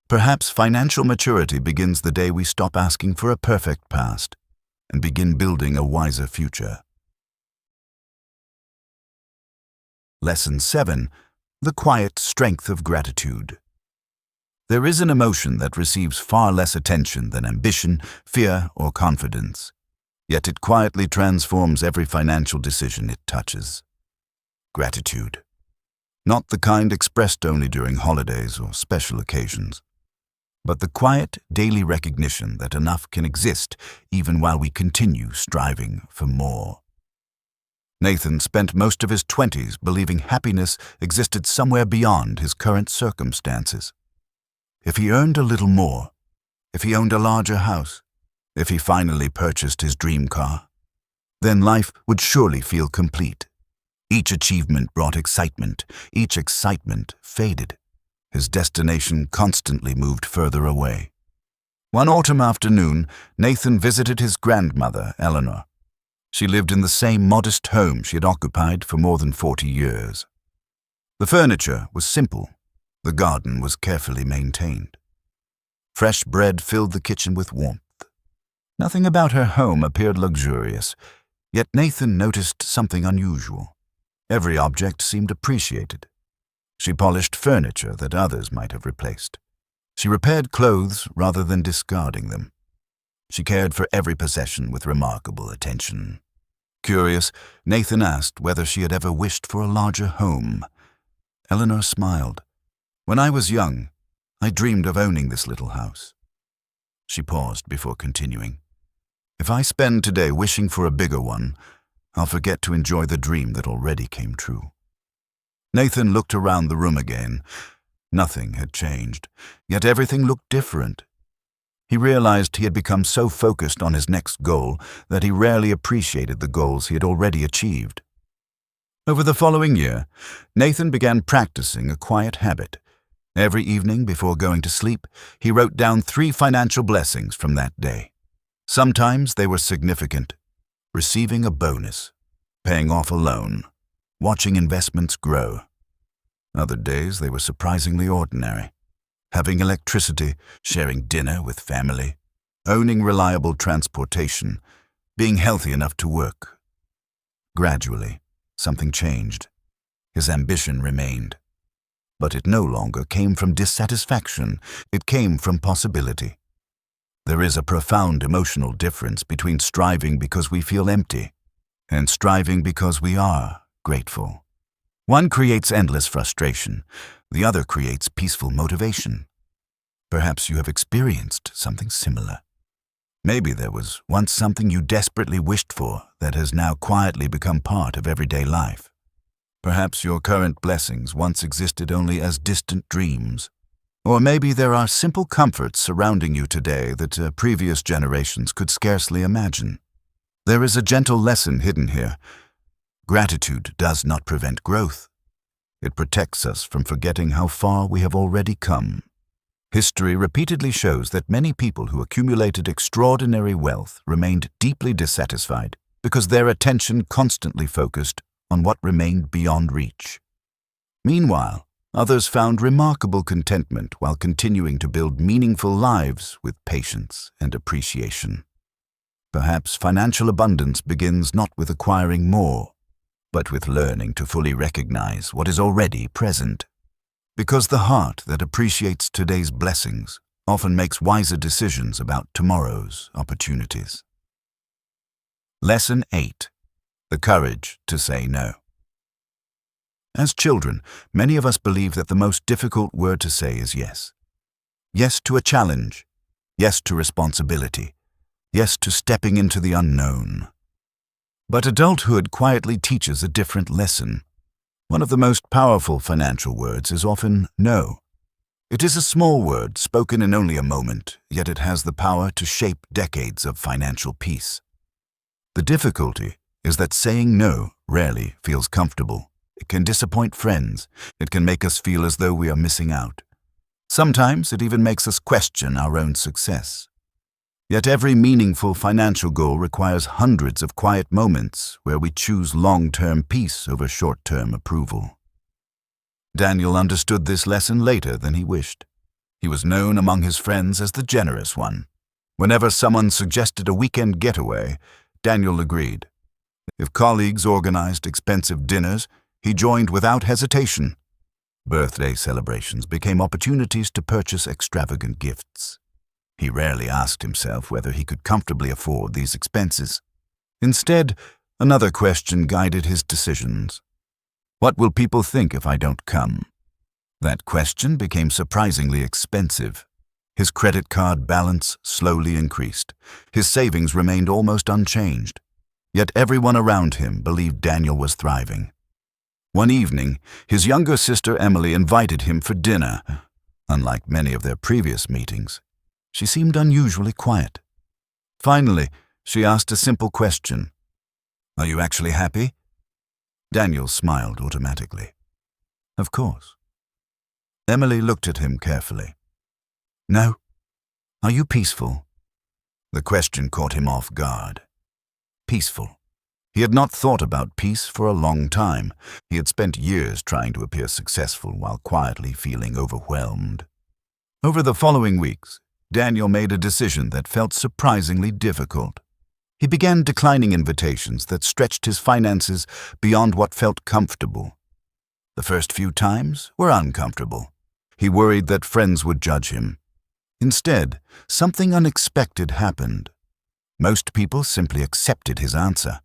Perhaps financial maturity begins the day we stop asking for a perfect past and begin building a wiser future. Lesson 7. The quiet strength of gratitude. There is an emotion that receives far less attention than ambition, fear, or confidence. Yet it quietly transforms every financial decision it touches. Gratitude. Not the kind expressed only during holidays or special occasions, but the quiet, daily recognition that enough can exist even while we continue striving for more. Nathan spent most of his 20s believing happiness existed somewhere beyond his current circumstances. If he earned a little more, if he owned a larger house, if he finally purchased his dream car, then life would surely feel complete. Each achievement brought excitement. Each excitement faded. His destination constantly moved further away. One autumn afternoon, Nathan visited his grandmother, Eleanor. She lived in the same modest home she had occupied for more than 40 years. The furniture was simple. The garden was carefully maintained. Fresh bread filled the kitchen with warmth. Nothing about her home appeared luxurious, yet Nathan noticed something unusual. Every object seemed appreciated. She polished furniture that others might have replaced. She repaired clothes rather than discarding them. She cared for every possession with remarkable attention. Curious, Nathan asked whether she had ever wished for a larger home. Eleanor smiled. "When I was young, I dreamed of owning this little house." She paused before continuing. "If I spend today wishing for a bigger one, I'll forget to enjoy the dream that already came true." Nathan looked around the room again. Nothing had changed, yet everything looked different. He realized he had become so focused on his next goal that he rarely appreciated the goals he had already achieved. Over the following year, Nathan began practicing a quiet habit. Every evening before going to sleep, he wrote down 3 financial blessings from that day. Sometimes they were significant: receiving a bonus, paying off a loan, watching investments grow. Other days they were surprisingly ordinary: having electricity, sharing dinner with family, owning reliable transportation, being healthy enough to work. Gradually, something changed. His ambition remained. But it no longer came from dissatisfaction, it came from possibility. There is a profound emotional difference between striving because we feel empty and striving because we are grateful. One creates endless frustration, the other creates peaceful motivation. Perhaps you have experienced something similar. Maybe there was once something you desperately wished for that has now quietly become part of everyday life. Perhaps your current blessings once existed only as distant dreams. Or maybe there are simple comforts surrounding you today that previous generations could scarcely imagine. There is a gentle lesson hidden here. Gratitude does not prevent growth. It protects us from forgetting how far we have already come. History repeatedly shows that many people who accumulated extraordinary wealth remained deeply dissatisfied because their attention constantly focused on what remained beyond reach. Meanwhile, others found remarkable contentment while continuing to build meaningful lives with patience and appreciation. Perhaps financial abundance begins not with acquiring more, but with learning to fully recognize what is already present. Because the heart that appreciates today's blessings often makes wiser decisions about tomorrow's opportunities. Lesson 8. The courage to say no. As children, many of us believe that the most difficult word to say is yes. Yes to a challenge. Yes to responsibility. Yes to stepping into the unknown. But adulthood quietly teaches a different lesson. One of the most powerful financial words is often no. It is a small word spoken in only a moment, yet it has the power to shape decades of financial peace. The difficulty is that saying no rarely feels comfortable. It can disappoint friends. It can make us feel as though we are missing out. Sometimes it even makes us question our own success. Yet every meaningful financial goal requires hundreds of quiet moments where we choose long-term peace over short-term approval. Daniel understood this lesson later than he wished. He was known among his friends as the generous one. Whenever someone suggested a weekend getaway, Daniel agreed. If colleagues organized expensive dinners, he joined without hesitation. Birthday celebrations became opportunities to purchase extravagant gifts. He rarely asked himself whether he could comfortably afford these expenses. Instead, another question guided his decisions. What will people think if I don't come? That question became surprisingly expensive. His credit card balance slowly increased. His savings remained almost unchanged. Yet everyone around him believed Daniel was thriving. One evening, his younger sister Emily invited him for dinner. Unlike many of their previous meetings, she seemed unusually quiet. Finally, she asked a simple question. "Are you actually happy?" Daniel smiled automatically. "Of course." Emily looked at him carefully. No? Are you peaceful? The question caught him off guard. Peaceful. He had not thought about peace for a long time. He had spent years trying to appear successful while quietly feeling overwhelmed. Over the following weeks, Daniel made a decision that felt surprisingly difficult. He began declining invitations that stretched his finances beyond what felt comfortable. The first few times were uncomfortable. He worried that friends would judge him. Instead, something unexpected happened. Most people simply accepted his answer.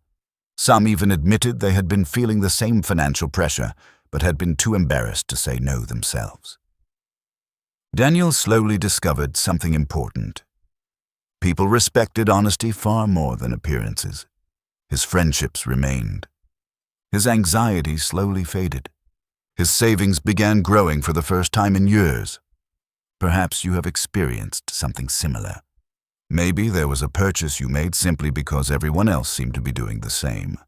Some even admitted they had been feeling the same financial pressure, but had been too embarrassed to say no themselves. Daniel slowly discovered something important. People respected honesty far more than appearances. His friendships remained. His anxiety slowly faded. His savings began growing for the first time in years. Perhaps you have experienced something similar. Maybe there was a purchase you made simply because everyone else seemed to be doing the same.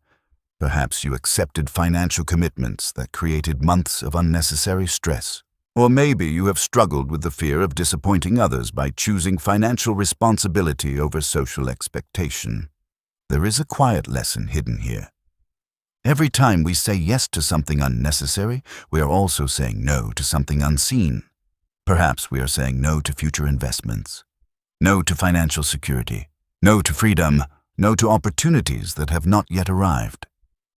Perhaps you accepted financial commitments that created months of unnecessary stress. Or maybe you have struggled with the fear of disappointing others by choosing financial responsibility over social expectation. There is a quiet lesson hidden here. Every time we say yes to something unnecessary, we are also saying no to something unseen. Perhaps we are saying no to future investments, no to financial security, no to freedom, no to opportunities that have not yet arrived.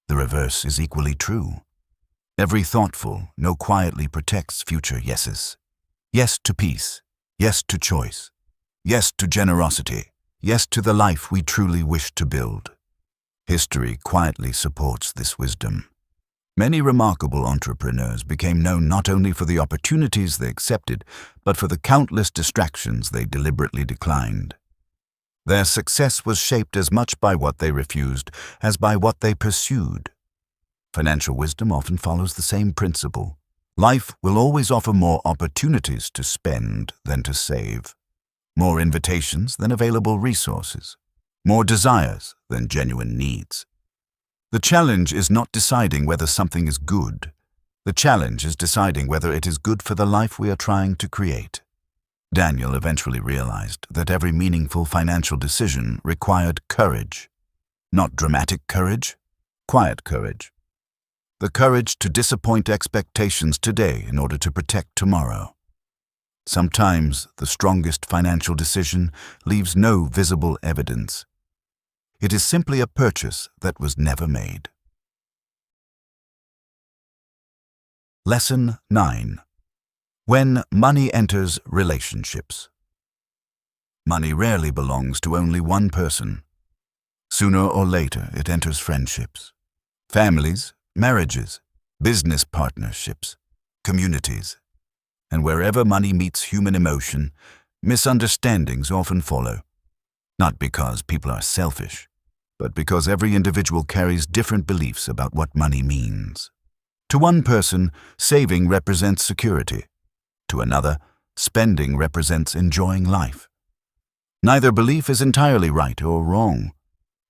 The reverse is equally true. Every thoughtful no quietly protects future yeses. Yes to peace, yes to choice, yes to generosity, yes to the life we truly wish to build. History quietly supports this wisdom. Many remarkable entrepreneurs became known not only for the opportunities they accepted, but for the countless distractions they deliberately declined. Their success was shaped as much by what they refused as by what they pursued. Financial wisdom often follows the same principle. Life will always offer more opportunities to spend than to save, more invitations than available resources, more desires than genuine needs. The challenge is not deciding whether something is good. The challenge is deciding whether it is good for the life we are trying to create. Daniel eventually realized that every meaningful financial decision required courage. Not dramatic courage, quiet courage. The courage to disappoint expectations today in order to protect tomorrow. Sometimes the strongest financial decision leaves no visible evidence. It is simply a purchase that was never made. Lesson 9. When money enters relationships. Money rarely belongs to only one person. Sooner or later, it enters friendships, families, marriages, business partnerships, communities. And wherever money meets human emotion, misunderstandings often follow. Not because people are selfish, but because every individual carries different beliefs about what money means. To one person, saving represents security. To another, spending represents enjoying life. Neither belief is entirely right or wrong.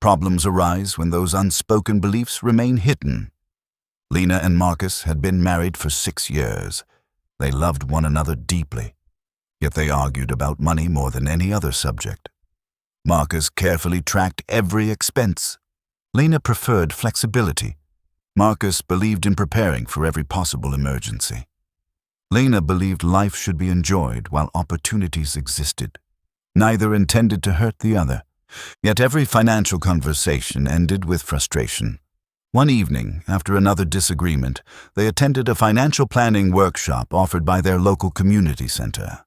Problems arise when those unspoken beliefs remain hidden. Lena and Marcus had been married for 6 years. They loved one another deeply, yet they argued about money more than any other subject. Marcus carefully tracked every expense. Lena preferred flexibility. Marcus believed in preparing for every possible emergency. Lena believed life should be enjoyed while opportunities existed. Neither intended to hurt the other. Yet every financial conversation ended with frustration. One evening, after another disagreement, they attended a financial planning workshop offered by their local community center.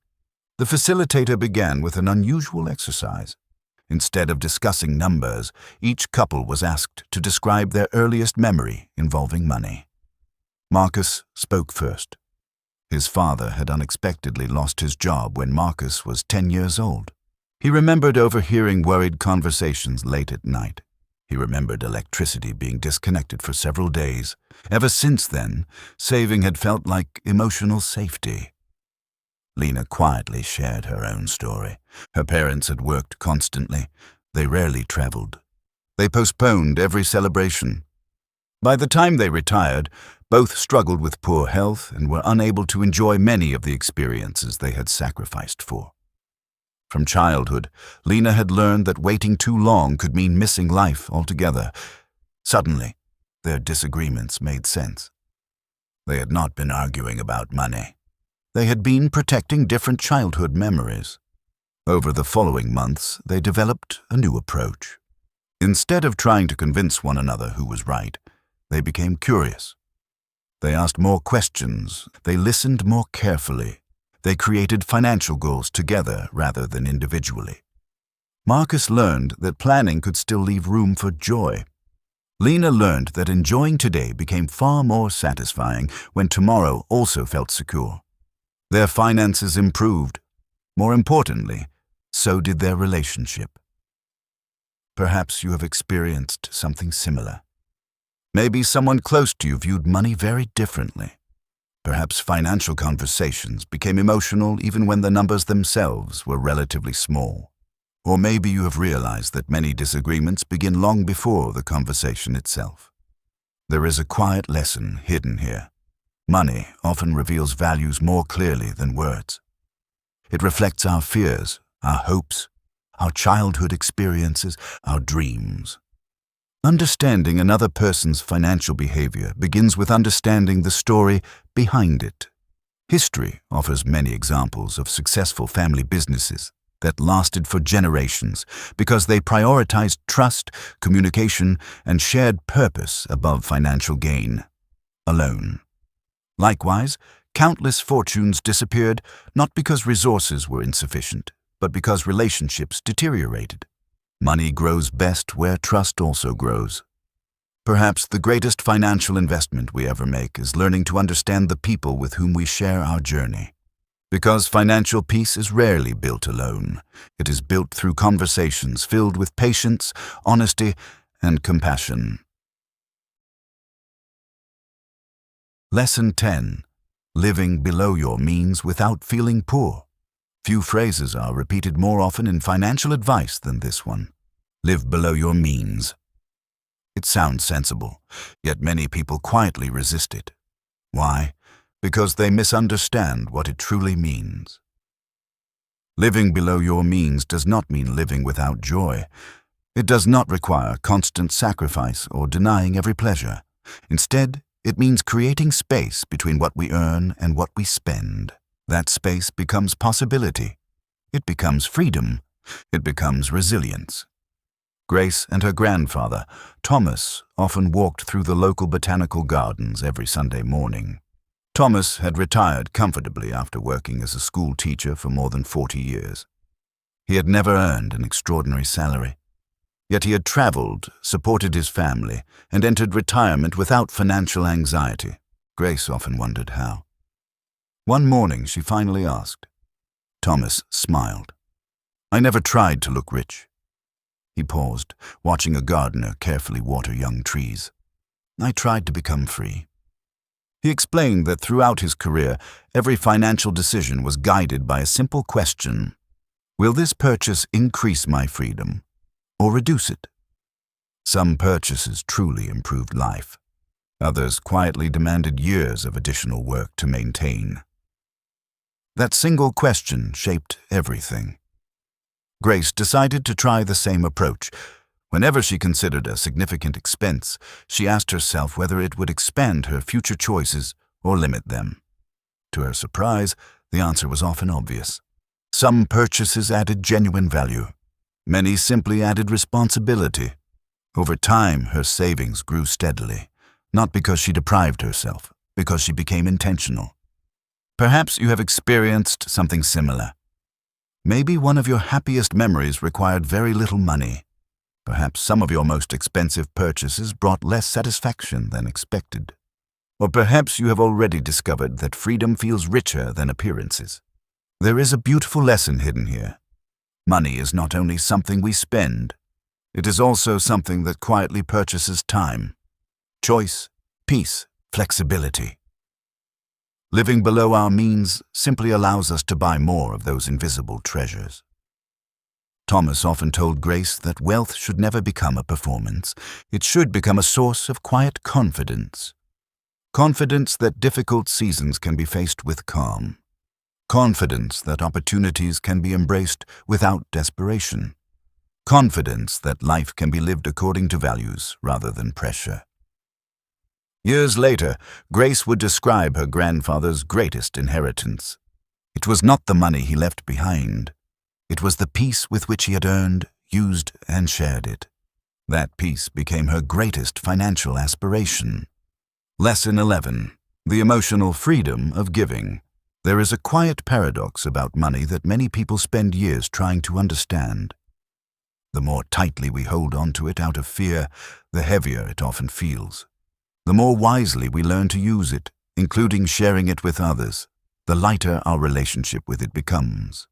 The facilitator began with an unusual exercise. Instead of discussing numbers, each couple was asked to describe their earliest memory involving money. Marcus spoke first. His father had unexpectedly lost his job when Marcus was 10 years old. He remembered overhearing worried conversations late at night. He remembered electricity being disconnected for several days. Ever since then, saving had felt like emotional safety. Lena quietly shared her own story. Her parents had worked constantly. They rarely traveled. They postponed every celebration. By the time they retired, both struggled with poor health and were unable to enjoy many of the experiences they had sacrificed for. From childhood, Lena had learned that waiting too long could mean missing life altogether. Suddenly, their disagreements made sense. They had not been arguing about money. They had been protecting different childhood memories. Over the following months, they developed a new approach. Instead of trying to convince one another who was right, they became curious. They asked more questions. They listened more carefully. They created financial goals together rather than individually. Marcus learned that planning could still leave room for joy. Lena learned that enjoying today became far more satisfying when tomorrow also felt secure. Their finances improved. More importantly, so did their relationship. Perhaps you have experienced something similar. Maybe someone close to you viewed money very differently. Perhaps financial conversations became emotional even when the numbers themselves were relatively small. Or maybe you have realized that many disagreements begin long before the conversation itself. There is a quiet lesson hidden here. Money often reveals values more clearly than words. It reflects our fears, our hopes, our childhood experiences, our dreams. Understanding another person's financial behavior begins with understanding the story behind it. History offers many examples of successful family businesses that lasted for generations because they prioritized trust, communication, and shared purpose above financial gain alone. Likewise, countless fortunes disappeared not because resources were insufficient, but because relationships deteriorated. Money grows best where trust also grows. Perhaps the greatest financial investment we ever make is learning to understand the people with whom we share our journey. Because financial peace is rarely built alone. It is built through conversations filled with patience, honesty, and compassion. Lesson 10. Living below your means without feeling poor. Few phrases are repeated more often in financial advice than this one. Live below your means. It sounds sensible, yet many people quietly resist it. Why? Because they misunderstand what it truly means. Living below your means does not mean living without joy. It does not require constant sacrifice or denying every pleasure. Instead, it means creating space between what we earn and what we spend. That space becomes possibility. It becomes freedom. It becomes resilience. Grace and her grandfather, Thomas, often walked through the local botanical gardens every Sunday morning. Thomas had retired comfortably after working as a school teacher for more than 40 years. He had never earned an extraordinary salary. Yet he had traveled, supported his family, and entered retirement without financial anxiety. Grace often wondered how. One morning she finally asked. Thomas smiled. "I never tried to look rich." He paused, watching a gardener carefully water young trees. "I tried to become free." He explained that throughout his career, every financial decision was guided by a simple question: will this purchase increase my freedom or reduce it? Some purchases truly improved life. Others quietly demanded years of additional work to maintain. That single question shaped everything. Grace decided to try the same approach. Whenever she considered a significant expense, she asked herself whether it would expand her future choices or limit them. To her surprise, the answer was often obvious. Some purchases added genuine value. Many simply added responsibility. Over time, her savings grew steadily, not because she deprived herself, because she became intentional. Perhaps you have experienced something similar. Maybe one of your happiest memories required very little money. Perhaps some of your most expensive purchases brought less satisfaction than expected. Or perhaps you have already discovered that freedom feels richer than appearances. There is a beautiful lesson hidden here. Money is not only something we spend, it is also something that quietly purchases time, choice, peace, flexibility. Living below our means simply allows us to buy more of those invisible treasures. Thomas often told Grace that wealth should never become a performance. It should become a source of quiet confidence. Confidence that difficult seasons can be faced with calm. Confidence that opportunities can be embraced without desperation. Confidence that life can be lived according to values rather than pressure. Years later, Grace would describe her grandfather's greatest inheritance. It was not the money he left behind. It was the peace with which he had earned, used, and shared it. That peace became her greatest financial aspiration. Lesson 11. The emotional freedom of giving. There is a quiet paradox about money that many people spend years trying to understand. The more tightly we hold on to it out of fear, the heavier it often feels. The more wisely we learn to use it, including sharing it with others, the lighter our relationship with it becomes.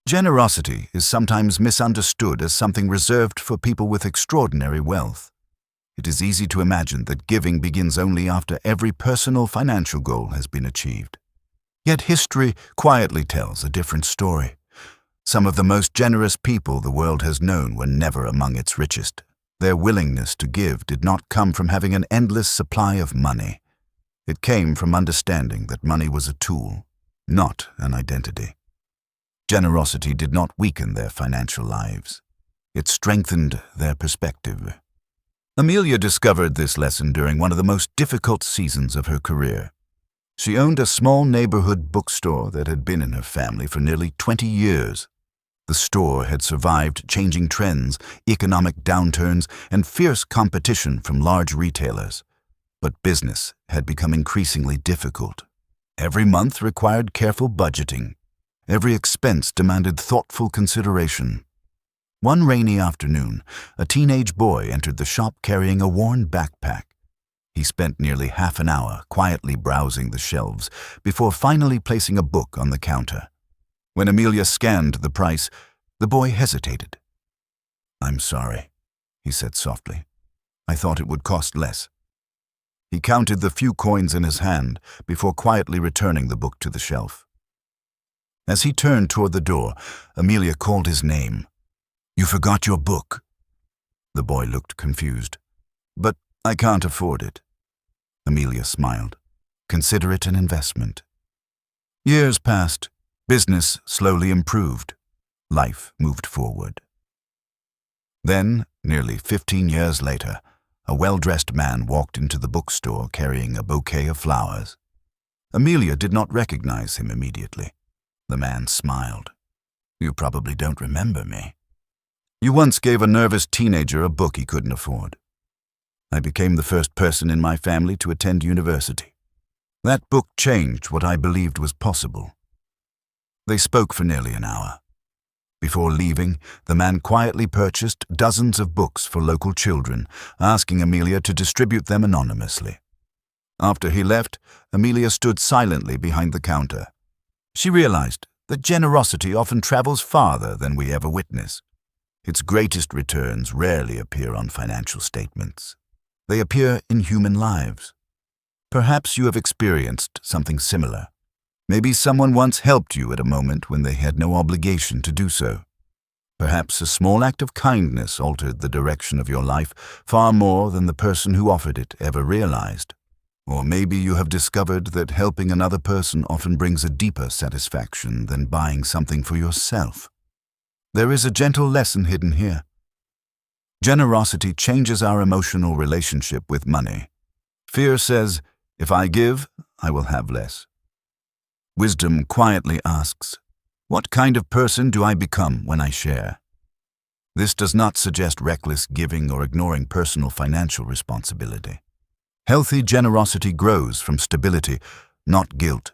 Generosity is sometimes misunderstood as something reserved for people with extraordinary wealth. It is easy to imagine that giving begins only after every personal financial goal has been achieved. Yet history quietly tells a different story. Some of the most generous people the world has known were never among its richest. Their willingness to give did not come from having an endless supply of money. It came from understanding that money was a tool, not an identity. Generosity did not weaken their financial lives. It strengthened their perspective. Amelia discovered this lesson during one of the most difficult seasons of her career. She owned a small neighborhood bookstore that had been in her family for nearly 20 years. The store had survived changing trends, economic downturns, and fierce competition from large retailers. But business had become increasingly difficult. Every month required careful budgeting. Every expense demanded thoughtful consideration. One rainy afternoon, a teenage boy entered the shop carrying a worn backpack. He spent nearly half an hour quietly browsing the shelves before finally placing a book on the counter. When Amelia scanned the price, the boy hesitated. "I'm sorry," he said softly. "I thought it would cost less." He counted the few coins in his hand before quietly returning the book to the shelf. As he turned toward the door, Amelia called his name. "You forgot your book." The boy looked confused. "But I can't afford it." Amelia smiled. "Consider it an investment." Years passed. Business slowly improved. Life moved forward. Then, nearly 15 years later, a well-dressed man walked into the bookstore carrying a bouquet of flowers. Amelia did not recognize him immediately. The man smiled. "You probably don't remember me. You once gave a nervous teenager a book he couldn't afford. I became the first person in my family to attend university. That book changed what I believed was possible." They spoke for nearly an hour. Before leaving, the man quietly purchased dozens of books for local children, asking Amelia to distribute them anonymously. After he left, Amelia stood silently behind the counter. She realized that generosity often travels farther than we ever witness. Its greatest returns rarely appear on financial statements. They appear in human lives. Perhaps you have experienced something similar. Maybe someone once helped you at a moment when they had no obligation to do so. Perhaps a small act of kindness altered the direction of your life far more than the person who offered it ever realized. Or maybe you have discovered that helping another person often brings a deeper satisfaction than buying something for yourself. There is a gentle lesson hidden here. Generosity changes our emotional relationship with money. Fear says, "If I give, I will have less." Wisdom quietly asks, "What kind of person do I become when I share?" This does not suggest reckless giving or ignoring personal financial responsibility. Healthy generosity grows from stability, not guilt.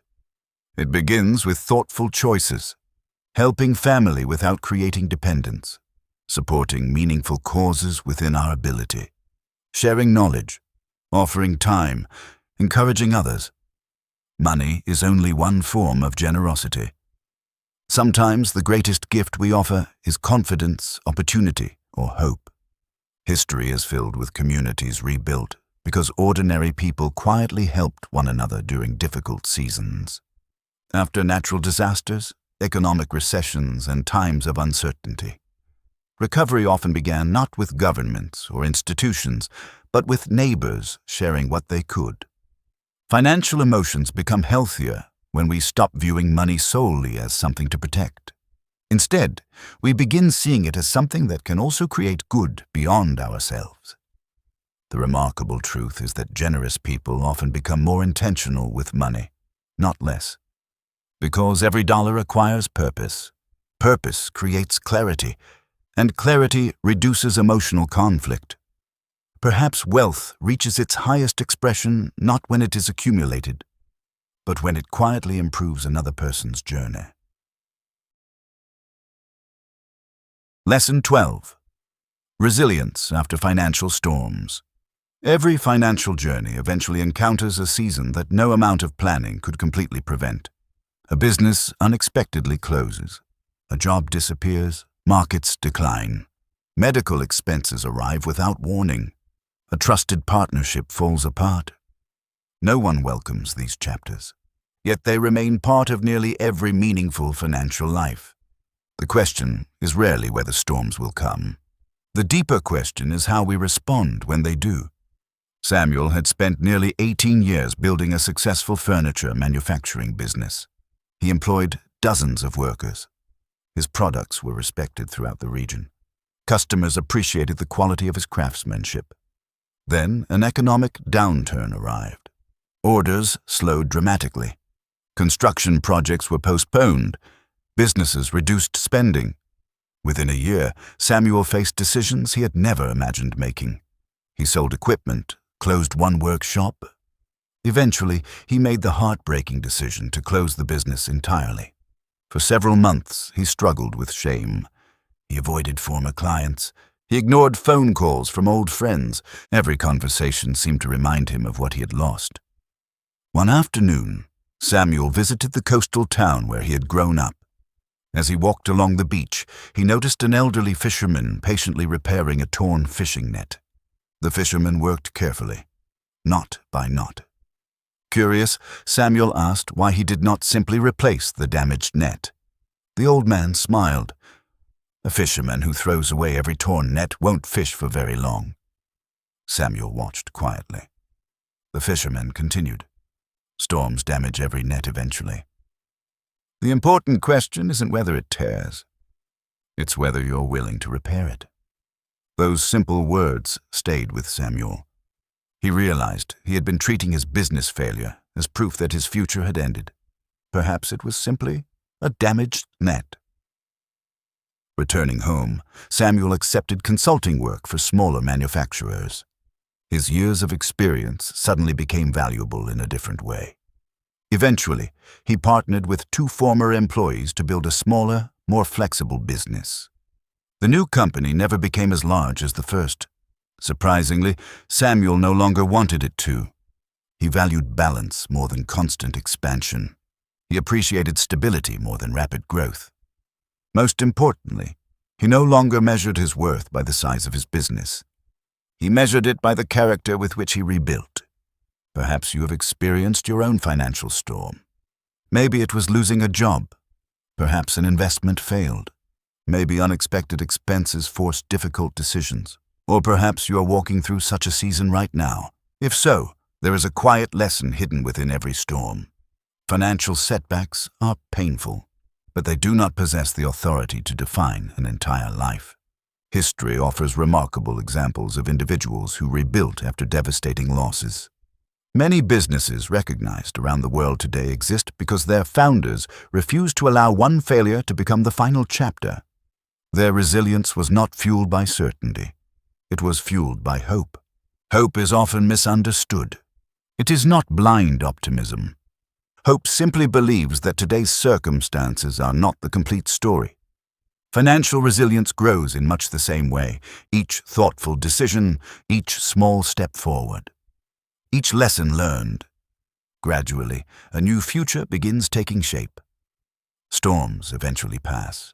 It begins with thoughtful choices, helping family without creating dependence, supporting meaningful causes within our ability, sharing knowledge, offering time, encouraging others. Money is only one form of generosity. Sometimes the greatest gift we offer is confidence, opportunity, or hope. History is filled with communities rebuilt because ordinary people quietly helped one another during difficult seasons. After natural disasters, economic recessions, and times of uncertainty. Recovery often began not with governments or institutions, but with neighbors sharing what they could. Financial emotions become healthier when we stop viewing money solely as something to protect. Instead, we begin seeing it as something that can also create good beyond ourselves. The remarkable truth is that generous people often become more intentional with money, not less. Because every dollar acquires purpose. Purpose creates clarity, and clarity reduces emotional conflict. Perhaps wealth reaches its highest expression not when it is accumulated, but when it quietly improves another person's journey. Lesson 12. Resilience after financial storms. Every financial journey eventually encounters a season that no amount of planning could completely prevent. A business unexpectedly closes. A job disappears. Markets decline. Medical expenses arrive without warning. A trusted partnership falls apart. No one welcomes these chapters, yet they remain part of nearly every meaningful financial life. The question is rarely whether storms will come. The deeper question is how we respond when they do. Samuel had spent nearly 18 years building a successful furniture manufacturing business. He employed dozens of workers. His products were respected throughout the region. Customers appreciated the quality of his craftsmanship. Then an economic downturn arrived. Orders slowed dramatically. Construction projects were postponed. Businesses reduced spending. Within a year, Samuel faced decisions he had never imagined making. He sold equipment, closed one workshop. Eventually, he made the heartbreaking decision to close the business entirely. For several months, he struggled with shame. He avoided former clients. He ignored phone calls from old friends. Every conversation seemed to remind him of what he had lost. One afternoon, Samuel visited the coastal town where he had grown up. As he walked along the beach, he noticed an elderly fisherman patiently repairing a torn fishing net. The fisherman worked carefully, knot by knot. Curious, Samuel asked why he did not simply replace the damaged net. The old man smiled. A fisherman who throws away every torn net won't fish for very long. Samuel watched quietly. The fisherman continued. Storms damage every net eventually. The important question isn't whether it tears. It's whether you're willing to repair it. Those simple words stayed with Samuel. He realized he had been treating his business failure as proof that his future had ended. Perhaps it was simply a damaged net. Returning home, Samuel accepted consulting work for smaller manufacturers. His years of experience suddenly became valuable in a different way. Eventually, he partnered with 2 former employees to build a smaller, more flexible business. The new company never became as large as the first. Surprisingly, Samuel no longer wanted it to. He valued balance more than constant expansion. He appreciated stability more than rapid growth. Most importantly, he no longer measured his worth by the size of his business. He measured it by the character with which he rebuilt. Perhaps you have experienced your own financial storm. Maybe it was losing a job. Perhaps an investment failed. Maybe unexpected expenses forced difficult decisions. Or perhaps you are walking through such a season right now. If so, there is a quiet lesson hidden within every storm. Financial setbacks are painful, but they do not possess the authority to define an entire life. History offers remarkable examples of individuals who rebuilt after devastating losses. Many businesses recognized around the world today exist because their founders refused to allow one failure to become the final chapter. Their resilience was not fueled by certainty. It was fueled by hope. Hope is often misunderstood. It is not blind optimism. Hope simply believes that today's circumstances are not the complete story. Financial resilience grows in much the same way, each thoughtful decision, each small step forward. Each lesson learned. Gradually, a new future begins taking shape. Storms eventually pass.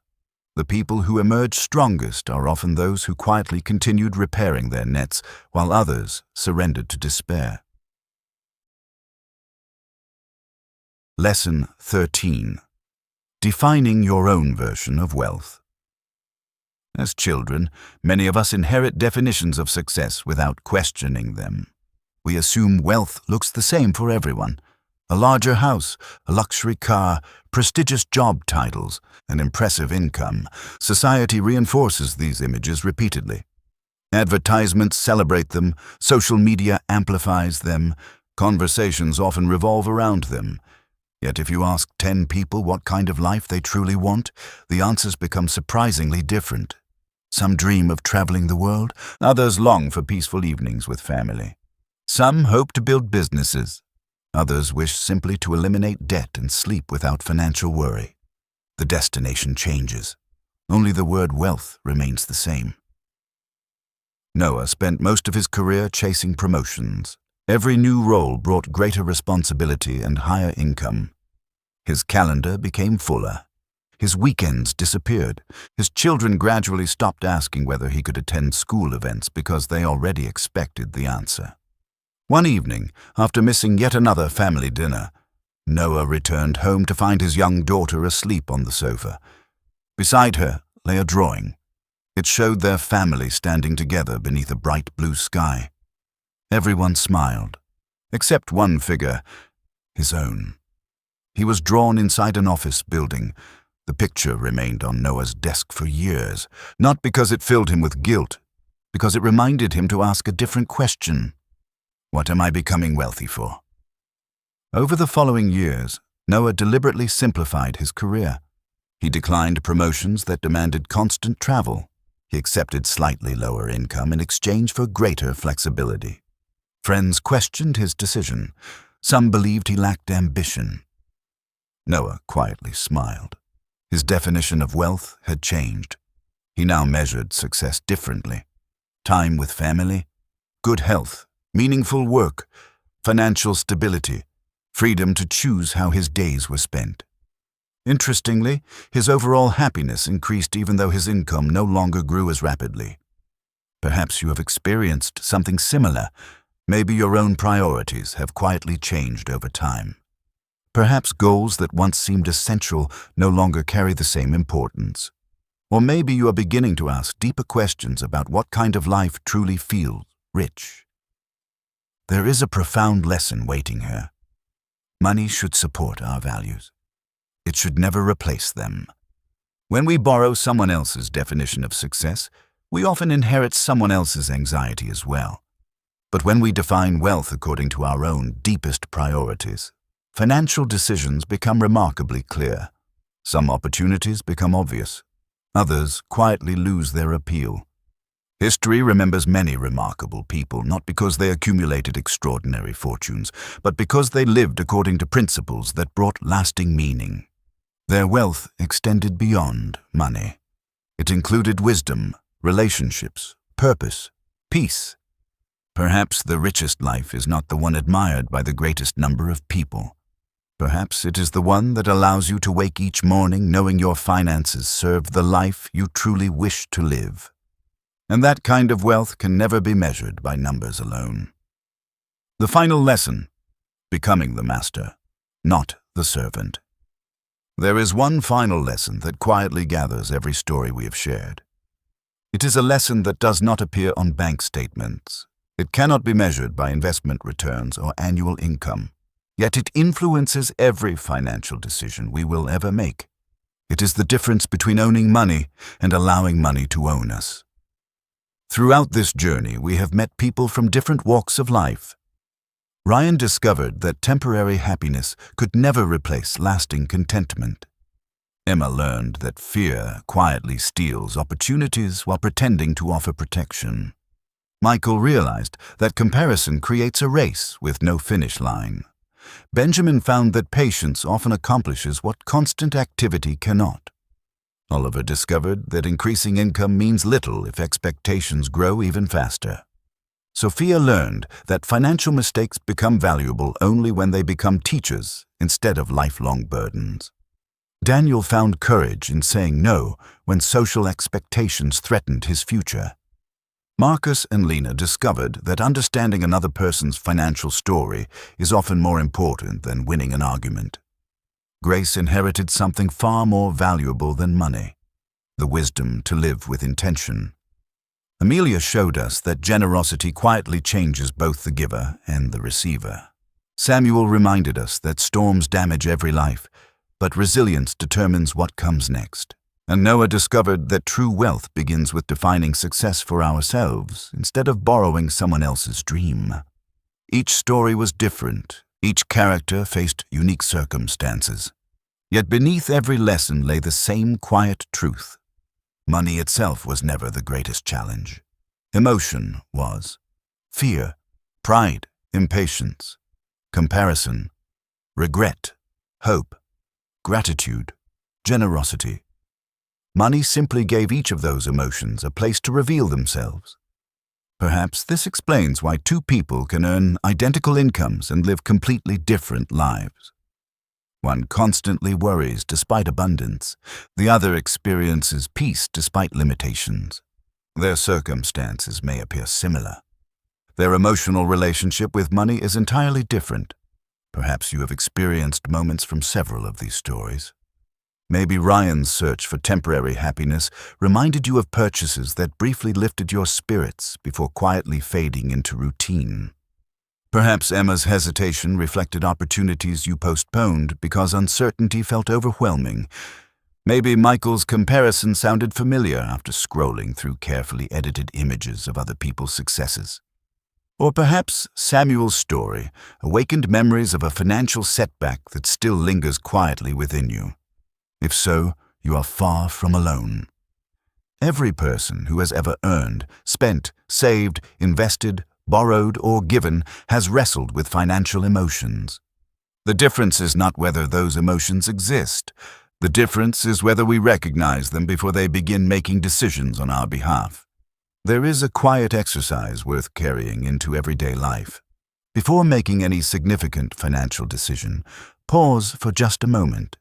The people who emerge strongest are often those who quietly continued repairing their nets while others surrendered to despair. Lesson 13. Defining your own version of wealth. As children, many of us inherit definitions of success without questioning them. We assume wealth looks the same for everyone. A larger house, a luxury car, prestigious job titles, an impressive income. Society reinforces these images repeatedly. Advertisements celebrate them, social media amplifies them, conversations often revolve around them. Yet if you ask 10 people what kind of life they truly want, the answers become surprisingly different. Some dream of traveling the world, others long for peaceful evenings with family. Some hope to build businesses, others wish simply to eliminate debt and sleep without financial worry. The destination changes. Only the word wealth remains the same. Noah spent most of his career chasing promotions. Every new role brought greater responsibility and higher income. His calendar became fuller. His weekends disappeared. His children gradually stopped asking whether he could attend school events because they already expected the answer. One evening, after missing yet another family dinner, Noah returned home to find his young daughter asleep on the sofa. Beside her lay a drawing. It showed their family standing together beneath a bright blue sky. Everyone smiled, except one figure, his own. He was drawn inside an office building. The picture remained on Noah's desk for years, not because it filled him with guilt, because it reminded him to ask a different question. What am I becoming wealthy for? Over the following years, Noah deliberately simplified his career. He declined promotions that demanded constant travel. He accepted slightly lower income in exchange for greater flexibility. Friends questioned his decision. Some believed he lacked ambition. Noah quietly smiled. His definition of wealth had changed. He now measured success differently. Time with family, good health, meaningful work, financial stability, freedom to choose how his days were spent. Interestingly, his overall happiness increased even though his income no longer grew as rapidly. Perhaps you have experienced something similar. Maybe your own priorities have quietly changed over time. Perhaps goals that once seemed essential no longer carry the same importance. Or maybe you are beginning to ask deeper questions about what kind of life truly feels rich. There is a profound lesson waiting here. Money should support our values. It should never replace them. When we borrow someone else's definition of success, we often inherit someone else's anxiety as well. But when we define wealth according to our own deepest priorities, financial decisions become remarkably clear. Some opportunities become obvious. Others quietly lose their appeal. History remembers many remarkable people, not because they accumulated extraordinary fortunes, but because they lived according to principles that brought lasting meaning. Their wealth extended beyond money. It included wisdom, relationships, purpose, peace. Perhaps the richest life is not the one admired by the greatest number of people. Perhaps it is the one that allows you to wake each morning knowing your finances serve the life you truly wish to live. And that kind of wealth can never be measured by numbers alone. The final lesson: becoming the master, not the servant. There is one final lesson that quietly gathers every story we have shared. It is a lesson that does not appear on bank statements. It cannot be measured by investment returns or annual income. Yet it influences every financial decision we will ever make. It is the difference between owning money and allowing money to own us. Throughout this journey, we have met people from different walks of life. Ryan discovered that temporary happiness could never replace lasting contentment. Emma learned that fear quietly steals opportunities while pretending to offer protection. Michael realized that comparison creates a race with no finish line. Benjamin found that patience often accomplishes what constant activity cannot. Oliver discovered that increasing income means little if expectations grow even faster. Sophia learned that financial mistakes become valuable only when they become teachers instead of lifelong burdens. Daniel found courage in saying no when social expectations threatened his future. Marcus and Lena discovered that understanding another person's financial story is often more important than winning an argument. Grace inherited something far more valuable than money: the wisdom to live with intention. Amelia showed us that generosity quietly changes both the giver and the receiver. Samuel reminded us that storms damage every life, but resilience determines what comes next. And Noah discovered that true wealth begins with defining success for ourselves instead of borrowing someone else's dream. Each story was different. Each character faced unique circumstances. Yet beneath every lesson lay the same quiet truth. Money itself was never the greatest challenge. Emotion was. Fear, pride, impatience, comparison, regret, hope, gratitude, generosity. Money simply gave each of those emotions a place to reveal themselves. Perhaps this explains why two people can earn identical incomes and live completely different lives. One constantly worries despite abundance. The other experiences peace despite limitations. Their circumstances may appear similar. Their emotional relationship with money is entirely different. Perhaps you have experienced moments from several of these stories. Maybe Ryan's search for temporary happiness reminded you of purchases that briefly lifted your spirits before quietly fading into routine. Perhaps Emma's hesitation reflected opportunities you postponed because uncertainty felt overwhelming. Maybe Michael's comparison sounded familiar after scrolling through carefully edited images of other people's successes. Or perhaps Samuel's story awakened memories of a financial setback that still lingers quietly within you. If so, you are far from alone. Every person who has ever earned, spent, saved, invested, borrowed, or given has wrestled with financial emotions. The difference is not whether those emotions exist. The difference is whether we recognize them before they begin making decisions on our behalf. There is a quiet exercise worth carrying into everyday life. Before making any significant financial decision, pause for just a moment.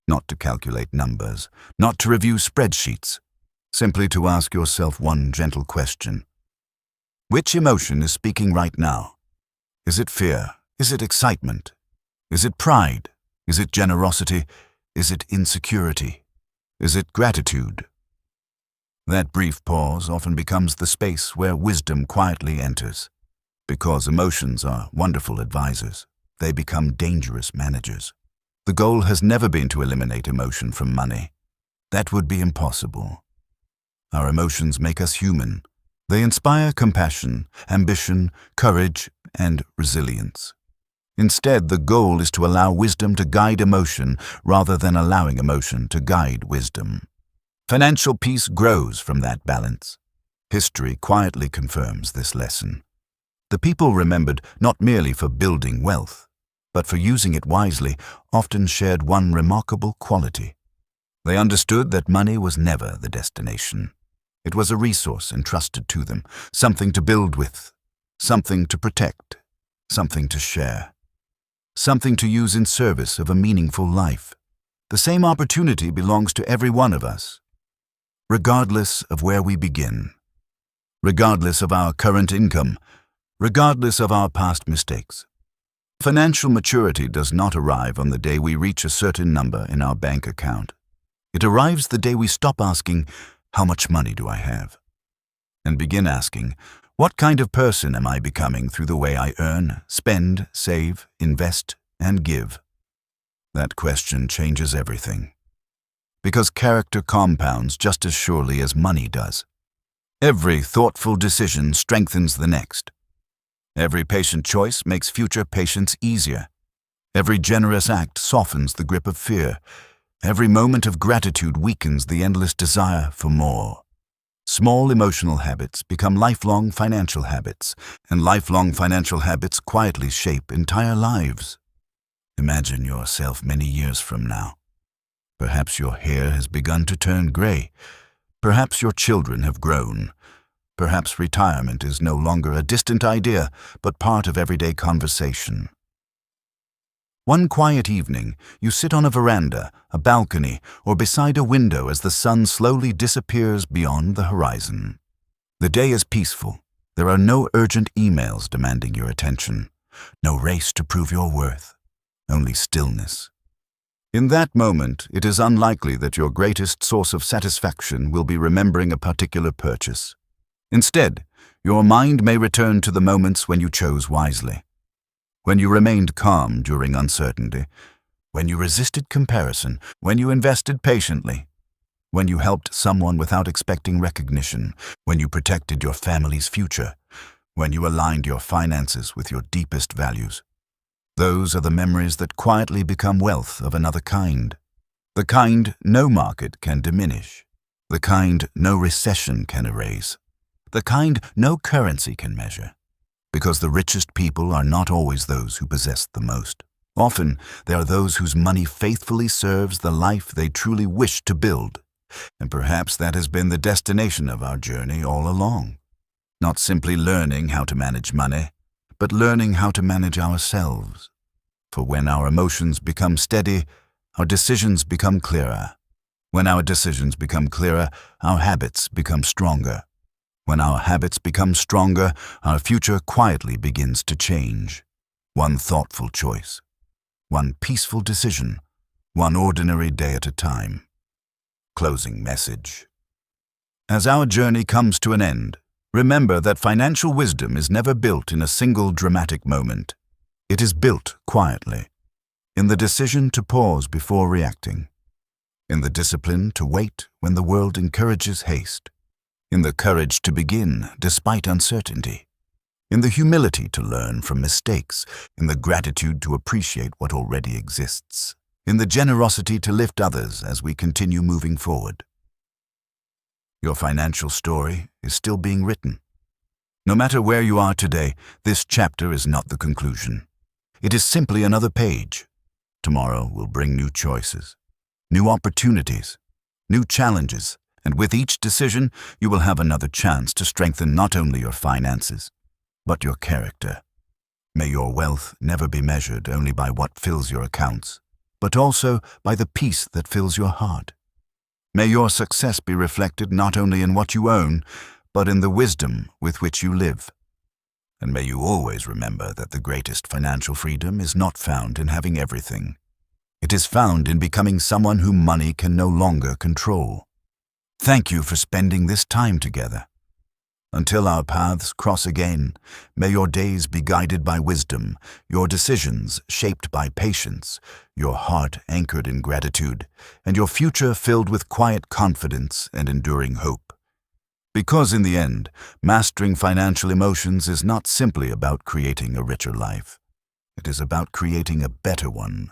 Not to calculate numbers, not to review spreadsheets, simply to ask yourself one gentle question. Which emotion is speaking right now? Is it fear? Is it excitement? Is it pride? Is it generosity? Is it insecurity? Is it gratitude? That brief pause often becomes the space where wisdom quietly enters. Because emotions are wonderful advisors, they become dangerous managers. The goal has never been to eliminate emotion from money. That would be impossible. Our emotions make us human. They inspire compassion, ambition, courage, and resilience. Instead, the goal is to allow wisdom to guide emotion rather than allowing emotion to guide wisdom. Financial peace grows from that balance. History quietly confirms this lesson. The people remembered not merely for building wealth, but for using it wisely, often shared one remarkable quality. They understood that money was never the destination. It was a resource entrusted to them, something to build with, something to protect, something to share, something to use in service of a meaningful life. The same opportunity belongs to every one of us, regardless of where we begin, regardless of our current income, regardless of our past mistakes. Financial maturity does not arrive on the day we reach a certain number in our bank account. It arrives the day we stop asking, "How much money do I have?" and begin asking, "What kind of person am I becoming through the way I earn, spend, save, invest, and give?" That question changes everything. Because character compounds just as surely as money does. Every thoughtful decision strengthens the next. Every patient choice makes future patience easier. Every generous act softens the grip of fear. Every moment of gratitude weakens the endless desire for more. Small emotional habits become lifelong financial habits, and lifelong financial habits quietly shape entire lives. Imagine yourself many years from now. Perhaps your hair has begun to turn gray. Perhaps your children have grown. Perhaps retirement is no longer a distant idea, but part of everyday conversation. One quiet evening, you sit on a veranda, a balcony, or beside a window as the sun slowly disappears beyond the horizon. The day is peaceful. There are no urgent emails demanding your attention. No race to prove your worth. Only stillness. In that moment, it is unlikely that your greatest source of satisfaction will be remembering a particular purchase. Instead, your mind may return to the moments when you chose wisely, when you remained calm during uncertainty, when you resisted comparison, when you invested patiently, when you helped someone without expecting recognition, when you protected your family's future, when you aligned your finances with your deepest values. Those are the memories that quietly become wealth of another kind. The kind no market can diminish. The kind no recession can erase. The kind no currency can measure. Because the richest people are not always those who possess the most. Often, they are those whose money faithfully serves the life they truly wish to build. And perhaps that has been the destination of our journey all along. Not simply learning how to manage money, but learning how to manage ourselves. For when our emotions become steady, our decisions become clearer. When our decisions become clearer, our habits become stronger. When our habits become stronger, our future quietly begins to change. One thoughtful choice, one peaceful decision, one ordinary day at a time. Closing message. As our journey comes to an end, remember that financial wisdom is never built in a single dramatic moment. It is built quietly, in the decision to pause before reacting, in the discipline to wait when the world encourages haste, in the courage to begin despite uncertainty, in the humility to learn from mistakes, in the gratitude to appreciate what already exists, in the generosity to lift others as we continue moving forward. Your financial story is still being written. No matter where you are today, this chapter is not the conclusion. It is simply another page. Tomorrow will bring new choices, new opportunities, new challenges, and with each decision, you will have another chance to strengthen not only your finances, but your character. May your wealth never be measured only by what fills your accounts, but also by the peace that fills your heart. May your success be reflected not only in what you own, but in the wisdom with which you live. And may you always remember that the greatest financial freedom is not found in having everything. It is found in becoming someone whom money can no longer control. Thank you for spending this time together. Until our paths cross again, may your days be guided by wisdom, your decisions shaped by patience, your heart anchored in gratitude, and your future filled with quiet confidence and enduring hope. Because in the end, mastering financial emotions is not simply about creating a richer life. It is about creating a better one.